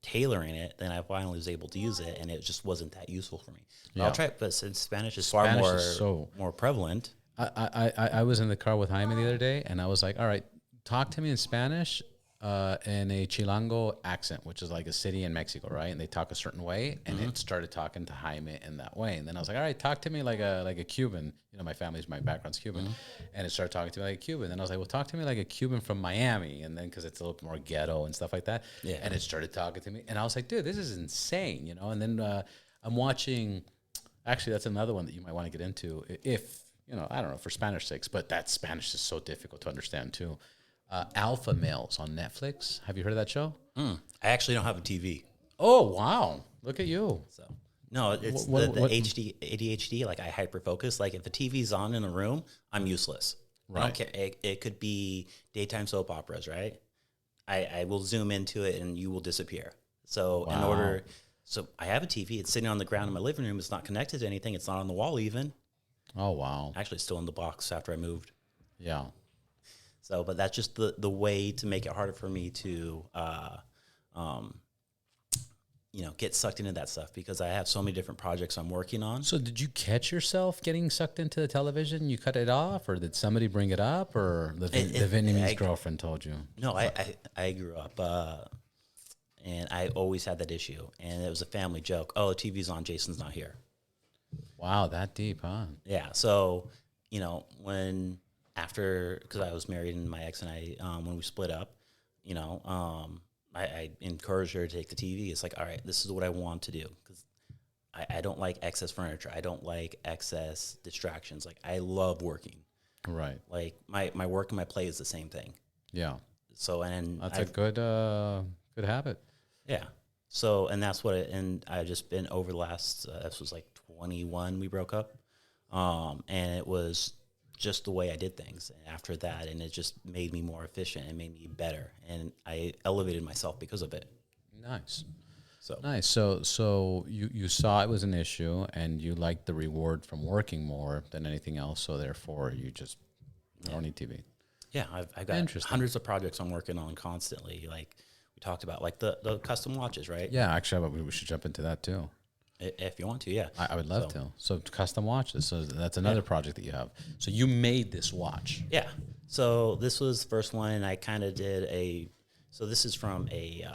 B: tailoring it, then I finally was able to use it, and it just wasn't that useful for me. Yeah. I'll try it, but since Spanish is far more prevalent.
A: I was in the car with Jaime the other day, and I was like, all right, talk to me in Spanish in a Chilango accent, which is like a city in Mexico, right? And they talk a certain way, and it started talking to Jaime in that way. And then I was like, all right, talk to me like a Cuban. My background's Cuban. And it started talking to me like a Cuban. Then I was like, well, talk to me like a Cuban from Miami. And then, because it's a little bit more ghetto and stuff like that.
B: Yeah.
A: And it started talking to me. And I was like, dude, this is insane, And then I'm watching, actually, that's another one that you might want to get into if, I don't know, for Spanish sakes, but that Spanish is so difficult to understand too. Alpha Males on Netflix. Have you heard of that show?
B: I actually don't have a TV.
A: Oh, wow. Look at you.
B: So no, it's the ADHD, like I hyper-focus. Like if the TV's on in a room, I'm useless. Right. I don't care. It could be daytime soap operas, right? I will zoom into it and you will disappear. So so I have a TV. It's sitting on the ground in my living room. It's not connected to anything. It's not on the wall even.
A: Oh, wow.
B: Actually, it's still in the box after I moved.
A: Yeah.
B: So, but that's just the way to make it harder for me to, get sucked into that stuff, because I have so many different projects I'm working on.
A: So did you catch yourself getting sucked into the television? You cut it off, or did somebody bring it up, or the Vietnamese girlfriend told you?
B: No, I grew up, and I always had that issue, and it was a family joke. Oh, the TV's on, Jason's not here.
A: Wow, that deep, huh?
B: Yeah. So, because I was married and my ex and I, when we split up, I encouraged her to take the TV. It's like, all right, this is what I want to do. Because I don't like excess furniture. I don't like excess distractions. Like, I love working.
A: Right.
B: Like, my work and my play is the same thing.
A: Yeah.
B: So, and
A: That's a good habit.
B: yeah. So, and that's what, and I've just been over the last, this was like 21, we broke up. And it was just the way I did things. And after that, and it just made me more efficient and made me better. And I elevated myself because of it.
A: Nice.
B: So
A: Nice. So you saw it was an issue, and you liked the reward from working more than anything else. So therefore, you just don't need TV.
B: yeah, I've got hundreds of projects I'm working on constantly. Like we talked about, like the custom watches, right?
A: Yeah, actually, we should jump into that too.
B: If you want to, yeah.
A: I would love to. So custom watches. So that's another project that you have. So you made this watch.
B: Yeah. So this was the first one, and I kind of did so this is from a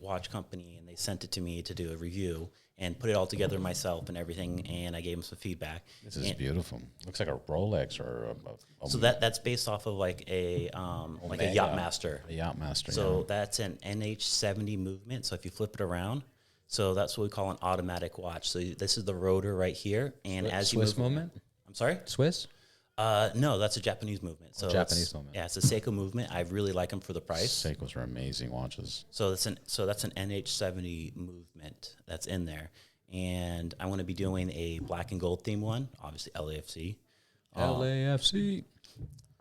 B: watch company, and they sent it to me to do a review and put it all together myself and everything, and I gave them some feedback.
A: This is beautiful. Looks like a Rolex or
B: so that's based off of like a Yachtmaster.
A: A Yachtmaster.
B: So that's an NH70 movement. So if you flip it around, so that's what we call an automatic watch. So this is the rotor right here, and as you
A: Swiss
B: move,
A: movement.
B: I'm sorry.
A: Swiss.
B: No, that's a Japanese movement. So
A: Japanese movement.
B: Yeah, it's a Seiko movement. I really like them for the price.
A: Seikos are amazing watches.
B: So that's an NH70 movement that's in there, and I want to be doing a black and gold theme one, obviously LAFC.
A: LAFC.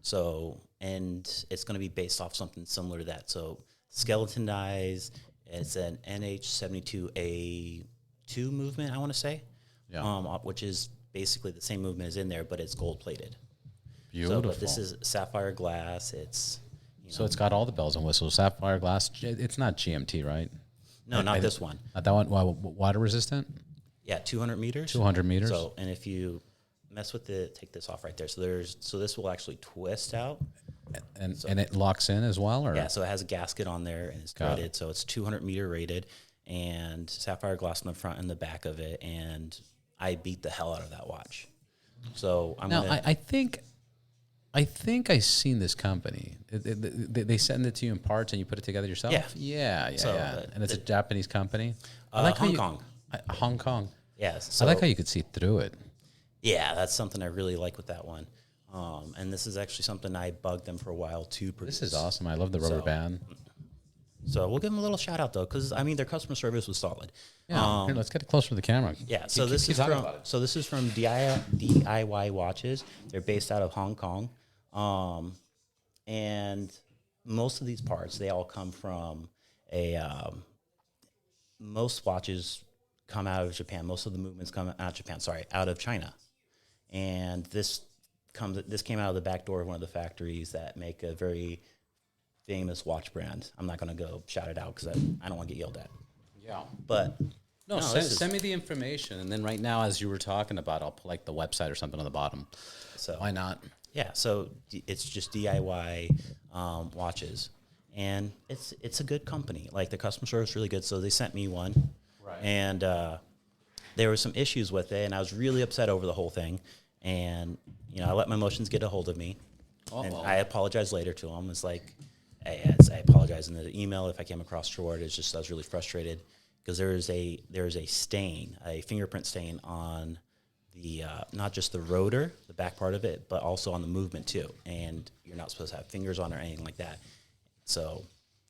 B: So, and it's going to be based off something similar to that. So skeleton eyes. It's an NH72A2 movement, I want to say, which is basically the same movement as in there, but it's gold plated.
A: Beautiful.
B: So, but this is sapphire glass. It's
A: so it's got all the bells and whistles. Sapphire glass. It's not GMT, right?
B: No, not this one.
A: Not that one. Water resistant.
B: Yeah, 200 meters.
A: 200 meters.
B: So, and if you mess with it, take this off right there. So this will actually twist out.
A: And it locks in as well, or
B: yeah. So it has a gasket on there, and it's threaded. So it's 200 meter rated, and sapphire glass in the front and the back of it. And I beat the hell out of that watch. So
A: I think I've seen this company. They send it to you in parts, and you put it together yourself. Yeah. So, and it's a Japanese company. I like
B: Hong Kong.
A: Hong Kong.
B: Yeah. So,
A: I like how you could see through it.
B: Yeah, that's something I really like with that one. And this is actually something I bugged them for a while to produce.
A: This is awesome. I love the rubber band.
B: So we'll give them a little shout out though, because I mean their customer service was solid.
A: Yeah, here, let's get it closer to the camera.
B: Yeah, so this is from DIY Watches. They're based out of Hong Kong, and most of these parts they all come from most watches come out of Japan. Most of the movements come out of Japan. Sorry, out of China, and this came out of the back door of one of the factories that make a very famous watch brand. I'm not going to go shout it out because I don't want to get yelled at.
A: Yeah.
B: But
A: send me the information, and then right now, as you were talking about, I'll put like the website or something on the bottom.
B: So
A: why not?
B: Yeah. So it's just DIY watches, and it's a good company. Like the customer service is really good. So they sent me one,
A: right? And
B: there were some issues with it, and I was really upset over the whole thing. And I let my emotions get a hold of me, and I apologized later to him. It's like, I apologize in the email if I came across short. It's just I was really frustrated because there is a stain, a fingerprint stain on the not just the rotor, the back part of it, but also on the movement too. And you're not supposed to have fingers on it or anything like that. So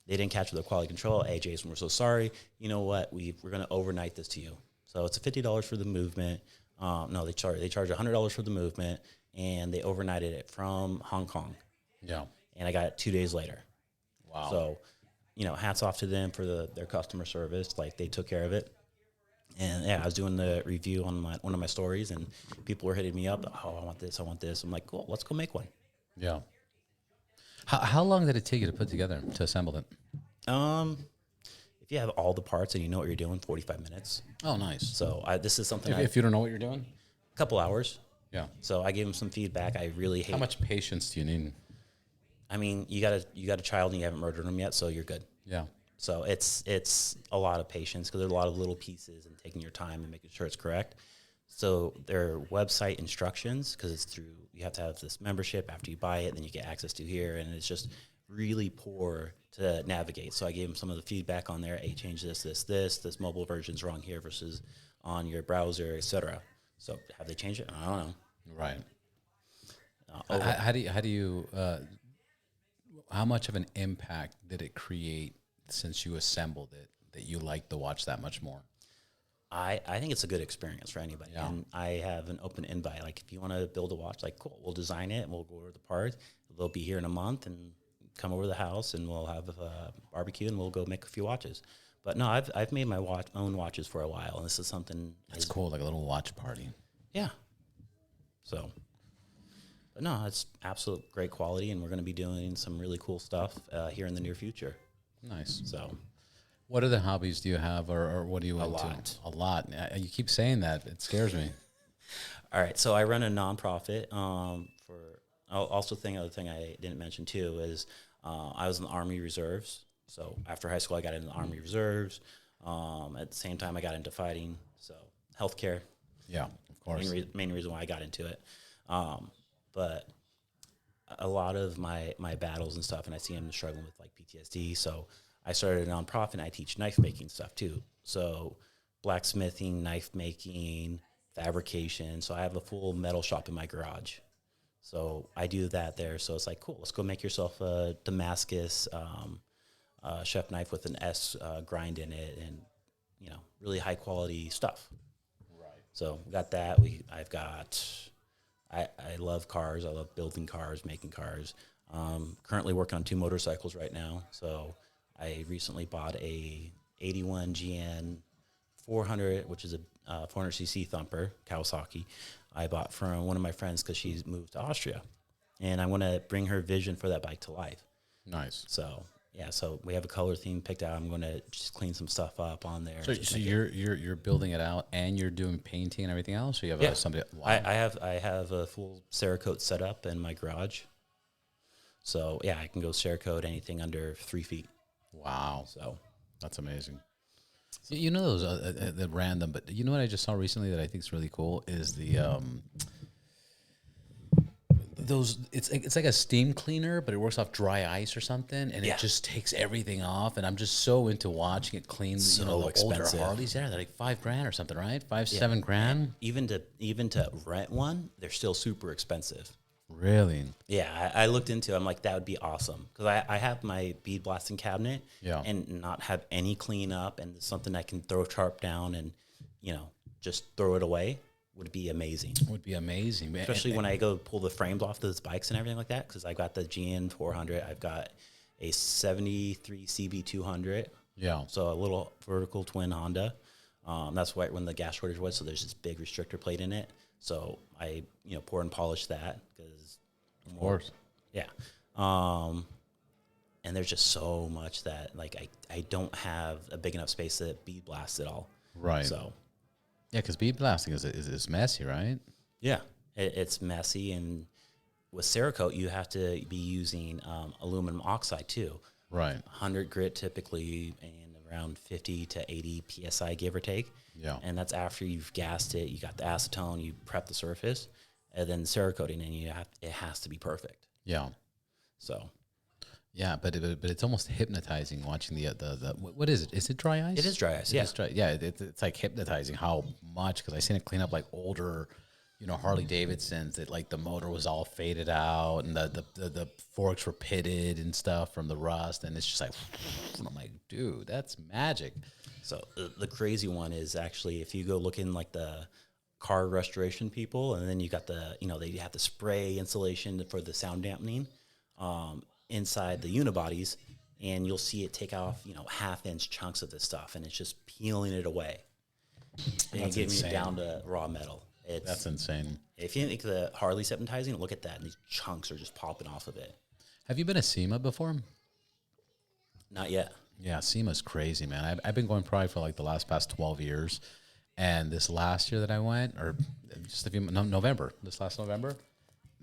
B: they didn't catch the quality control. Hey, Jason, we're so sorry. You know what? We're going to overnight this to you. So it's a $50 for the movement. No, they charge $100 for the movement, and they overnighted it from Hong Kong.
A: Yeah.
B: And I got it 2 days later.
A: Wow.
B: So, hats off to them for their customer service. Like, they took care of it. And, yeah, I was doing the review on one of my stories, and people were hitting me up. Oh, I want this. I'm like, cool, let's go make one.
A: Yeah. How long did it take you to put together, to assemble it?
B: If you have all the parts and you know what you're doing, 45 minutes.
A: Oh, nice.
B: So this is something.
A: If you don't know what you're doing?
B: A couple hours.
A: Yeah.
B: So I gave him some feedback. I really hate.
A: How much patience do you need?
B: I mean, you got a child and you haven't murdered him yet, so you're good.
A: Yeah.
B: So it's a lot of patience because there's a lot of little pieces and taking your time and making sure it's correct. So their website instructions, because it's you have to have this membership after you buy it, then you get access to here, and it's just really poor to navigate. So I gave them some of the feedback on there. Hey, change this mobile version's wrong here versus on your browser, etc. So have they changed it? I don't know.
A: Right. How much of an impact did it create since you assembled it that you like the watch that much more?
B: I think it's a good experience for anybody.
A: Yeah.
B: And I have an open invite. Like, if you want to build a watch, like, cool, we'll design it and we'll go over the parts. They'll be here in a month and come over to the house and we'll have a barbecue and we'll go make a few watches. But no, I've made my own watches for a while, and this is something
A: That's cool, like a little watch party.
B: Yeah. So, but no, it's absolute great quality, and we're going to be doing some really cool stuff here in the near future.
A: Nice.
B: So,
A: what other hobbies do you have, or what do you into?
B: lot.
A: A lot. You keep saying that. It scares me.
B: all right. So I run a nonprofit. Other thing I didn't mention too is I was in the Army Reserves. So after high school, I got into the Army Reserves. At the same time, I got into fighting. So healthcare.
A: Yeah, of course.
B: Main reason why I got into it. But a lot of my battles and stuff, and I see them struggling with like PTSD. So I started a nonprofit, and I teach knife making stuff too. So blacksmithing, knife making, fabrication. So I have a full metal shop in my garage. So I do that there. So it's like, cool, let's go make yourself a Damascus chef knife with an S grind in it, and really high quality stuff. Right. So we got that. I love cars. I love building cars, making cars. Currently working on 2 motorcycles right now. So I recently bought a 81 GN 400, which is a 400cc thumper, Kawasaki. I bought from one of my friends because she's moved to Austria, and I want to bring her vision for that bike to life.
A: Nice.
B: So yeah, so we have a color theme picked out. I'm going to just clean some stuff up on there.
A: So you're building it out, and you're doing painting and everything else. Or you have somebody. Wow.
B: I have a full Cerakote setup in my garage. So yeah, I can go Cerakote anything under 3 feet.
A: Wow.
B: So
A: That's amazing. You know those the random, but you know what I just saw recently that I think is really cool is the those. It's like a steam cleaner, but it works off dry ice or something, and it just takes everything off. And I'm just so into watching it clean.
B: So
A: the
B: expensive.
A: older Harleys, they're like $5,000 or something, right? 7 grand.
B: Even to rent one, they're still super expensive.
A: Really?
B: Yeah, I looked into it. I'm like, that would be awesome. Because I have my bead blasting cabinet and not have any cleanup, and something I can throw sharp down and, just throw it away would be amazing.
A: Would be amazing.
B: Especially when I go pull the frames off those bikes and everything like that. Because I got the GN 400. I've got a 73 CB 200.
A: Yeah.
B: So a little vertical twin Honda. That's right when the gas shortage was. So there's this big restrictor plate in it. So I, pour and polish that because,
A: of course,
B: yeah. And there's just so much that I don't have a big enough space to bead blast it all.
A: Right.
B: So,
A: yeah, because bead blasting is messy, right?
B: Yeah, it's messy, and with Cerakote you have to be using aluminum oxide too.
A: Right.
B: 100 grit typically, and around 50 to 80 psi, give or take.
A: Yeah.
B: And that's after you've gassed it, you got the acetone, you prep the surface, and then Cerakoting, and it has to be perfect.
A: Yeah.
B: So.
A: Yeah, but it's almost hypnotizing watching the what is it? Is it dry ice?
B: It is dry ice. Yeah.
A: It's like hypnotizing how much, because I seen it clean up like older, Harley Davidsons that like the motor was all faded out and the forks were pitted and stuff from the rust, and it's just like, and I'm like, dude, that's magic.
B: So the crazy one is actually if you go look in like the car restoration people, and then you got the they have the spray insulation for the sound dampening inside the unibodies, and you'll see it take off 1/2-inch chunks of this stuff, and it's just peeling it away and getting it down to raw metal.
A: That's insane.
B: If you think the Harley hypnotizing, look at that, and these chunks are just popping off of it.
A: Have you been to SEMA before?
B: Not yet.
A: Yeah, SEMA's crazy, man. I've been going probably for like the past 12 years. And this last year that I went, or just this last November,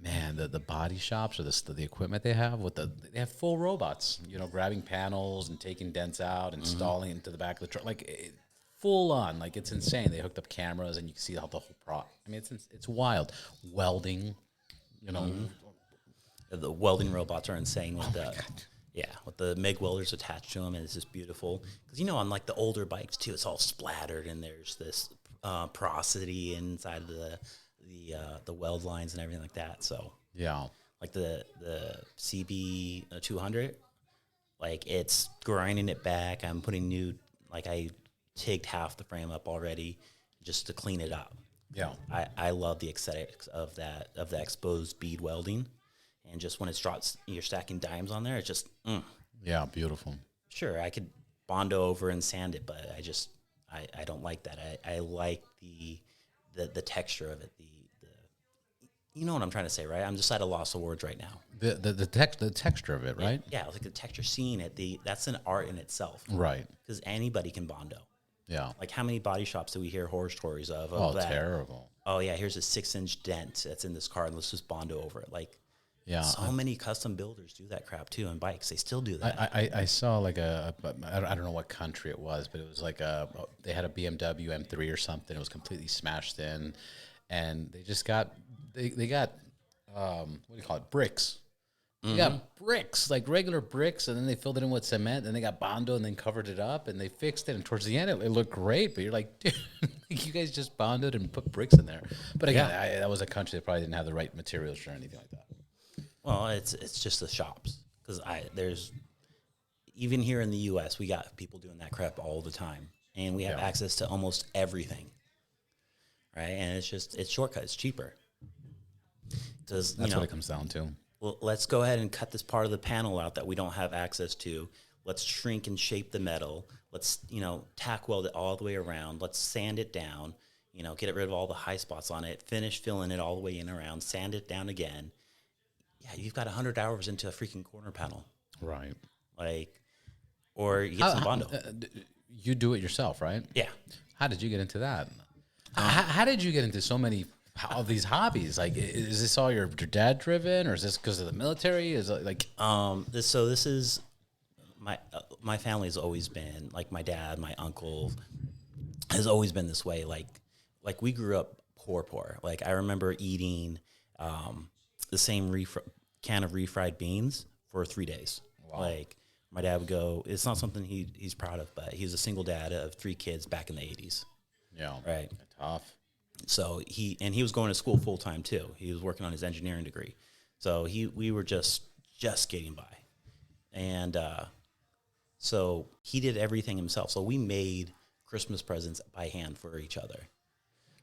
A: man, the body shops or the equipment they have they have full robots, grabbing panels and taking dents out, installing into the back of the truck, like full on, like it's insane. They hooked up cameras and you can see the whole I mean, it's wild. Welding,
B: The welding robots are insane with Yeah, with the MIG welders attached to them, and it's just beautiful. Because, on, like, the older bikes, too, it's all splattered, and there's this porosity inside of the weld lines and everything like that. So,
A: Yeah.
B: like, the CB 200, like, it's grinding it back. I'm putting new, like, I tigged half the frame up already just to clean it up.
A: Yeah.
B: I love the aesthetics of that exposed bead welding. And just when it drops, you're stacking dimes on there, it's just,
A: Yeah, beautiful.
B: Sure, I could Bondo over and sand it, but I don't like that. I like the texture of it. You know what I'm trying to say, right? I'm just at a loss of words right now.
A: The texture of it, right?
B: Yeah, like the texture, seeing it, that's an art in itself.
A: Right.
B: Because anybody can Bondo.
A: Yeah.
B: Like, how many body shops do we hear horror stories of
A: Oh,
B: that?
A: terrible.
B: Oh, yeah, here's a 6-inch dent that's in this car, and let's just Bondo over it. Like,
A: Yeah.
B: so many custom builders do that crap, too, on bikes. They still do that.
A: I saw like I don't know what country it was, but it was like they had a BMW M3 or something. It was completely smashed in, and they just got they got what do you call it, bricks. They got bricks, like regular bricks, and then they filled it in with cement, and they got Bondo and then covered it up, and they fixed it. And towards the end, it looked great, but you're like, dude, you guys just Bondoed and put bricks in there. But again, that was a country that probably didn't have the right materials or anything like that.
B: Well, it's just the shops, because there's even here in the U.S. we got people doing that crap all the time, and we have access to almost everything, right? And it's shortcut, it's cheaper. That's
A: what it comes down to.
B: Well, let's go ahead and cut this part of the panel out that we don't have access to. Let's shrink and shape the metal. Let's tack weld it all the way around. Let's sand it down. Get rid of all the high spots on it. Finish filling it all the way in and around. Sand it down again. Yeah, you've got 100 hours into a freaking corner panel.
A: Right.
B: Like, or you get some Bondo.
A: You do it yourself, right?
B: Yeah.
A: How did you get into that? How did you get into so many all these hobbies? Like, is this all your dad driven, or is this because of the military? Is it like
B: this is my family's always been like, my dad, my uncle has always been this way. Like we grew up poor. Like, I remember eating the same can of refried beans for 3 days. Wow. Like, my dad would go, it's not something he's proud of, but he's a single dad of 3 kids back in the 80s.
A: Yeah.
B: Right.
A: Tough. So
B: he was going to school full time too. He was working on his engineering degree. So we were just getting by. And so he did everything himself. So we made Christmas presents by hand for each other.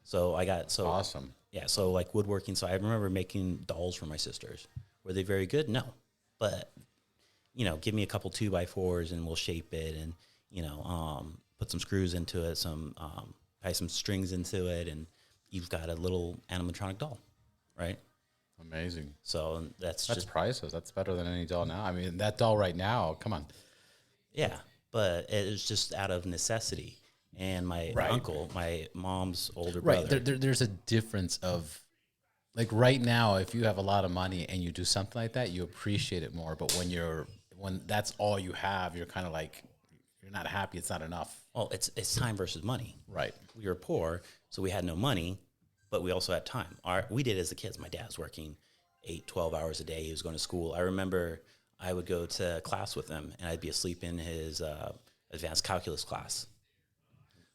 B: So
A: awesome.
B: Yeah, so like woodworking. So I remember making dolls for my sisters. Were they very good? No. But give me a couple 2x4s and we'll shape it, and put some screws into it, tie some strings into it, and you've got a little animatronic doll, right?
A: Amazing.
B: So that's
A: priceless. That's better than any doll now. I mean, that doll right now, come on.
B: Yeah, but it's just out of necessity. And my uncle, my mom's older brother.
A: There's a difference of, like, right now, if you have a lot of money and you do something like that, you appreciate it more. But when that's all you have, you're kind of like, you're not happy. It's not enough.
B: Well, it's time versus money.
A: Right.
B: We were poor, so we had no money, but we also had time. We did as the kids. My dad was working 8-12 hours a day. He was going to school. I remember I would go to class with him, and I'd be asleep in his advanced calculus class.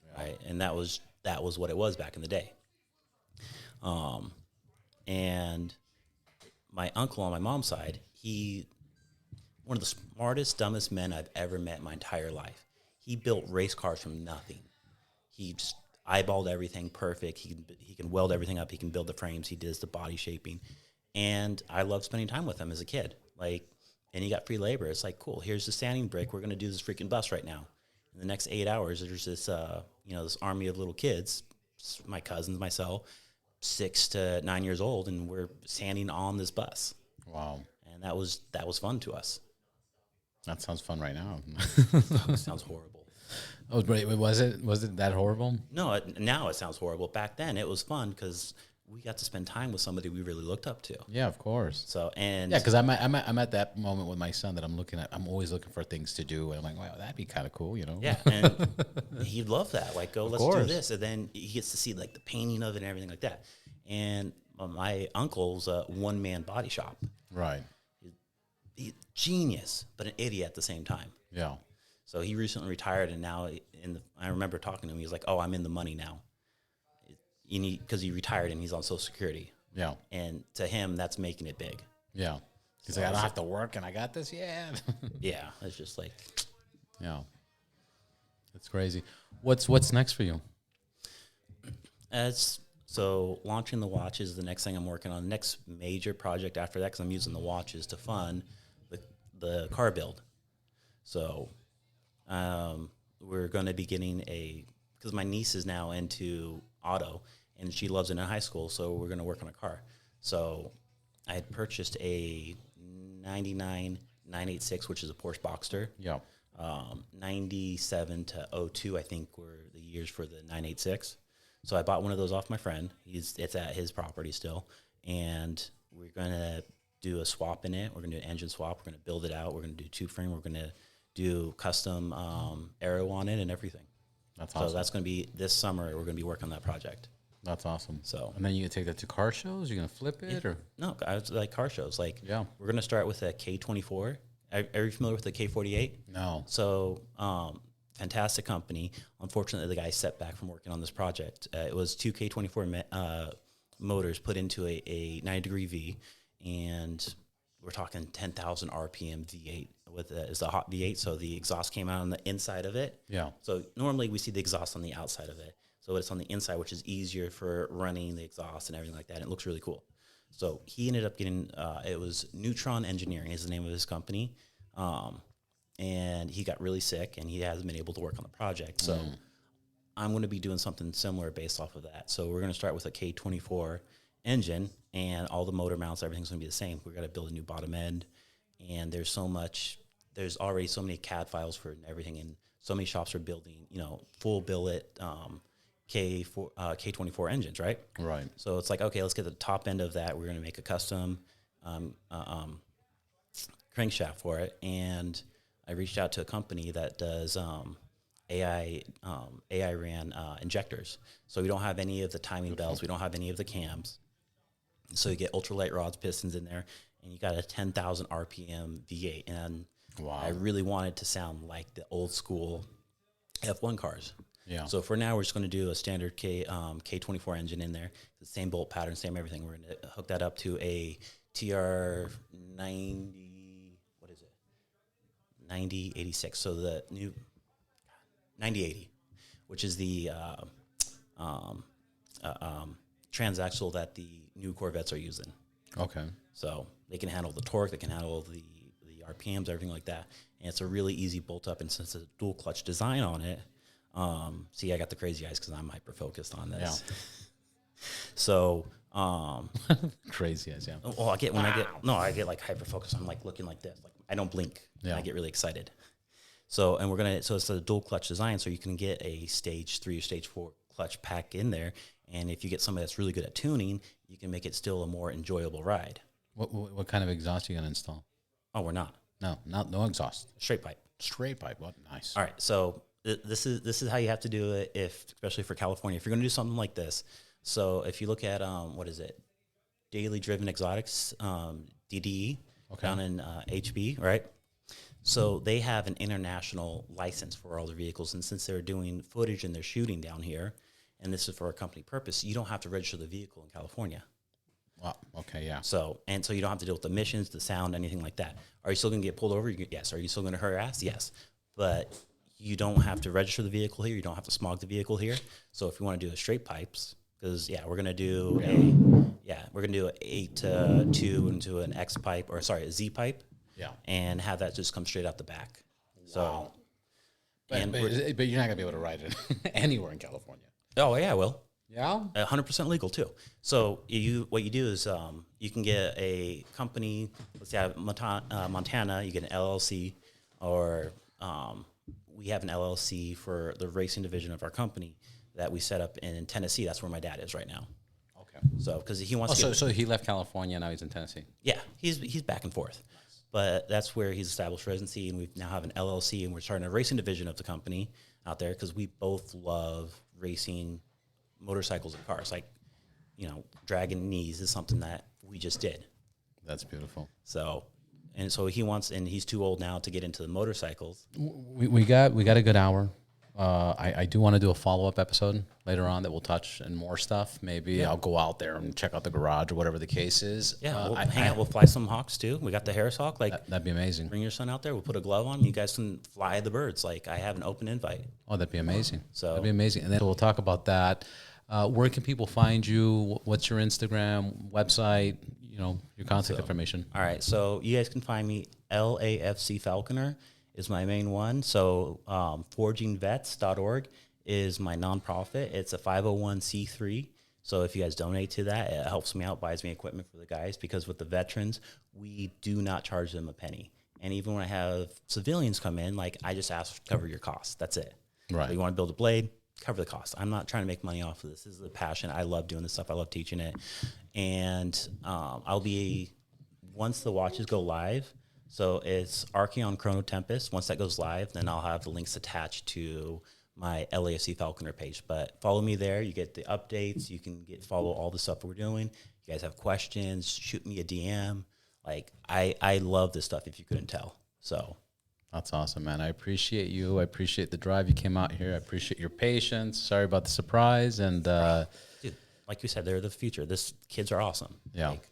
B: Yeah. Right, and that was what it was back in the day. And my uncle on my mom's side, one of the smartest, dumbest men I've ever met in my entire life. He built race cars from nothing. He just eyeballed everything perfect. He can weld everything up. He can build the frames. He does the body shaping. And I loved spending time with him as a kid. Like, and he got free labor. It's like, cool, here's the sanding brick. We're going to do this freaking bus right now. In the next 8 hours, there's this, this army of little kids, my cousins, myself, 6 to 9 years old, and we're sanding on this bus.
A: Wow.
B: And that was fun to us.
A: That sounds fun right now.
B: It sounds horrible.
A: Oh, was it that horrible?
B: No, now it sounds horrible. Back then, it was fun because we got to spend time with somebody we really looked up to.
A: Yeah, of course.
B: So
A: because I'm at that moment with my son that I'm always looking for things to do, and I'm like, wow, that'd be kind of cool,
B: Yeah, and he'd love that. Like, let's do this, and then he gets to see like the painting of it and everything like that. And my uncle's a one-man body shop.
A: Right.
B: genius, but an idiot at the same time.
A: Yeah.
B: So he recently retired, and now I remember talking to him. He's like, "Oh, I'm in the money now," because he retired and he's on Social Security.
A: Yeah.
B: And to him, that's making it big.
A: Yeah. He's like, I don't have to work and I got this. Yeah.
B: Yeah. It's just like,
A: yeah. That's crazy. What's next for you?
B: So launching the watch is the next thing I'm working on. The next major project after that, because I'm using the watches to fund the car build. So we're going to be getting because my niece is now into auto, and she loves it in high school, so we're going to work on a car. So I had purchased a 99 986, which is a Porsche Boxster.
A: Yeah.
B: 97 to 02, I think, were the years for the 986. So I bought one of those off my friend. It's at his property still, and we're going to do a swap in it. We're going to do an engine swap. We're going to build it out. We're going to do tube frame. We're going to do custom aero on it and everything.
A: That's awesome.
B: So that's going to be this summer. We're going to be working on that project.
A: That's awesome.
B: So,
A: and then you take that to car shows? You're going to flip it? Or?
B: No, I was like car shows. Like,
A: yeah.
B: We're going to start with a K24. Are you familiar with the K48?
A: No.
B: So, fantastic company. Unfortunately, the guy set back from working on this project. It was two K24 motors put into a 90-degree V, and we're talking 10,000 RPM V8 it's a hot V8, so the exhaust came out on the inside of it.
A: Yeah.
B: So normally we see the exhaust on the outside of it. So it's on the inside, which is easier for running the exhaust and everything like that. And it looks really cool. So he ended up getting, it was Neutron Engineering is the name of his company. And he got really sick, and he hasn't been able to work on the project. So I'm going to be doing something similar based off of that. So we're going to start with a K24 engine, and all the motor mounts, everything's going to be the same. We're going to build a new bottom end, and there's already so many CAD files for everything, and so many shops are building, full billet K24 engines, right?
A: Right.
B: So it's like, okay, let's get the top end of that. We're going to make a custom crankshaft for it, and I reached out to a company that does AI ran injectors. So we don't have any of the timing belts. We don't have any of the cams. So you get ultralight rods, pistons in there, and you got a 10,000 RPM V8. And
A: wow.
B: I really wanted to sound like the old school F1 cars.
A: Yeah.
B: So for now, we're just going to do a standard K24 engine in there, the same bolt pattern, same everything. We're going to hook that up to a TR90. 9086. So the new 9080, which is the transaxle that the new Corvettes are using. Okay. So they can handle the torque, they can handle the RPMs, everything like that. And it's a really easy bolt up. And since it's a dual clutch design on it, see, I got the crazy eyes because I'm hyper focused on this. Yeah. So
A: crazy eyes, yeah.
B: Well, I get like hyper focused. I'm like looking like this. Like I don't blink. Yeah. I get really excited. So it's a dual clutch design, so you can get a stage 3 or stage 4 clutch pack in there. And if you get somebody that's really good at tuning, you can make it still a more enjoyable ride.
A: What kind of exhaust are you gonna install?
B: Oh, we're not.
A: No exhaust.
B: Straight pipe.
A: Straight pipe. What nice.
B: All right. So this is how you have to do it, especially for California. If you're gonna do something like this, so if you look at Daily Driven Exotics, DDE, down in HB, right? So they have an international license for all their vehicles, and since they're doing footage and they're shooting down here, and this is for a company purpose, you don't have to register the vehicle in California.
A: Wow. Okay. Yeah.
B: So you don't have to deal with the emissions, the sound, anything like that. Are you still going to get pulled over? Yes. Are you still going to harass? Yes. But you don't have to register the vehicle here. You don't have to smog the vehicle here. So if you want to do a straight pipes, because we're going to do an 8 to 2 into an X pipe, or sorry, a Z pipe. Yeah. And have that just come straight out the back. Wow. So,
A: but you're not going to be able to ride it anywhere in California.
B: Oh, yeah, I will.
A: Yeah?
B: 100% legal, too. So what you do is you can get a company, let's say out of Montana, you get an LLC, or we have an LLC for the racing division of our company that we set up in Tennessee. That's where my dad is right now. Okay. So because he wants to
A: so he left California, now he's in Tennessee.
B: Yeah, he's back and forth. But that's where he's established residency, and we now have an LLC, and we're starting a racing division of the company out there because we both love racing motorcycles and cars. Like, Dragon Knees is something that we just did.
A: That's beautiful.
B: So And so he's too old now to get into the motorcycles.
A: We got a good hour. I do want to do a follow-up episode later on that will touch on more stuff. Maybe I'll go out there and check out the garage or whatever the case is.
B: Yeah, we'll hang out. We'll fly some hawks too. We got the Harris Hawk. Like
A: that'd be amazing.
B: Bring your son out there. We'll put a glove on. You guys can fly the birds. Like I have an open invite.
A: Oh, that'd be amazing.
B: So
A: that'd be amazing. And then we'll talk about that. Where can people find you? What's your Instagram, website? You know, your contact information.
B: All right. So you guys can find me. LAFC Falconer is my main one. So forgingvets.org is my nonprofit. It's a 501c3. So if you guys donate to that, it helps me out, buys me equipment for the guys, because with the veterans, we do not charge them a penny. And even when I have civilians come in, like I just ask to cover your costs. That's it.
A: Right.
B: So you want to build a blade, cover the cost. I'm not trying to make money off of this. This is a passion. I love doing this stuff. I love teaching it. And once the watches go live, so it's Archeon Chrono Tempest. Once that goes live, then I'll have the links attached to my LAFC Falconer page. But follow me there. You get the updates. You can follow all the stuff we're doing. You guys have questions, shoot me a DM. Like, I love this stuff, if you couldn't tell. So
A: that's awesome, man. I appreciate you. I appreciate the drive you came out here. I appreciate your patience. Sorry about the surprise. And
B: dude, like you said, they're the future. Kids are awesome.
A: Yeah.
B: Like,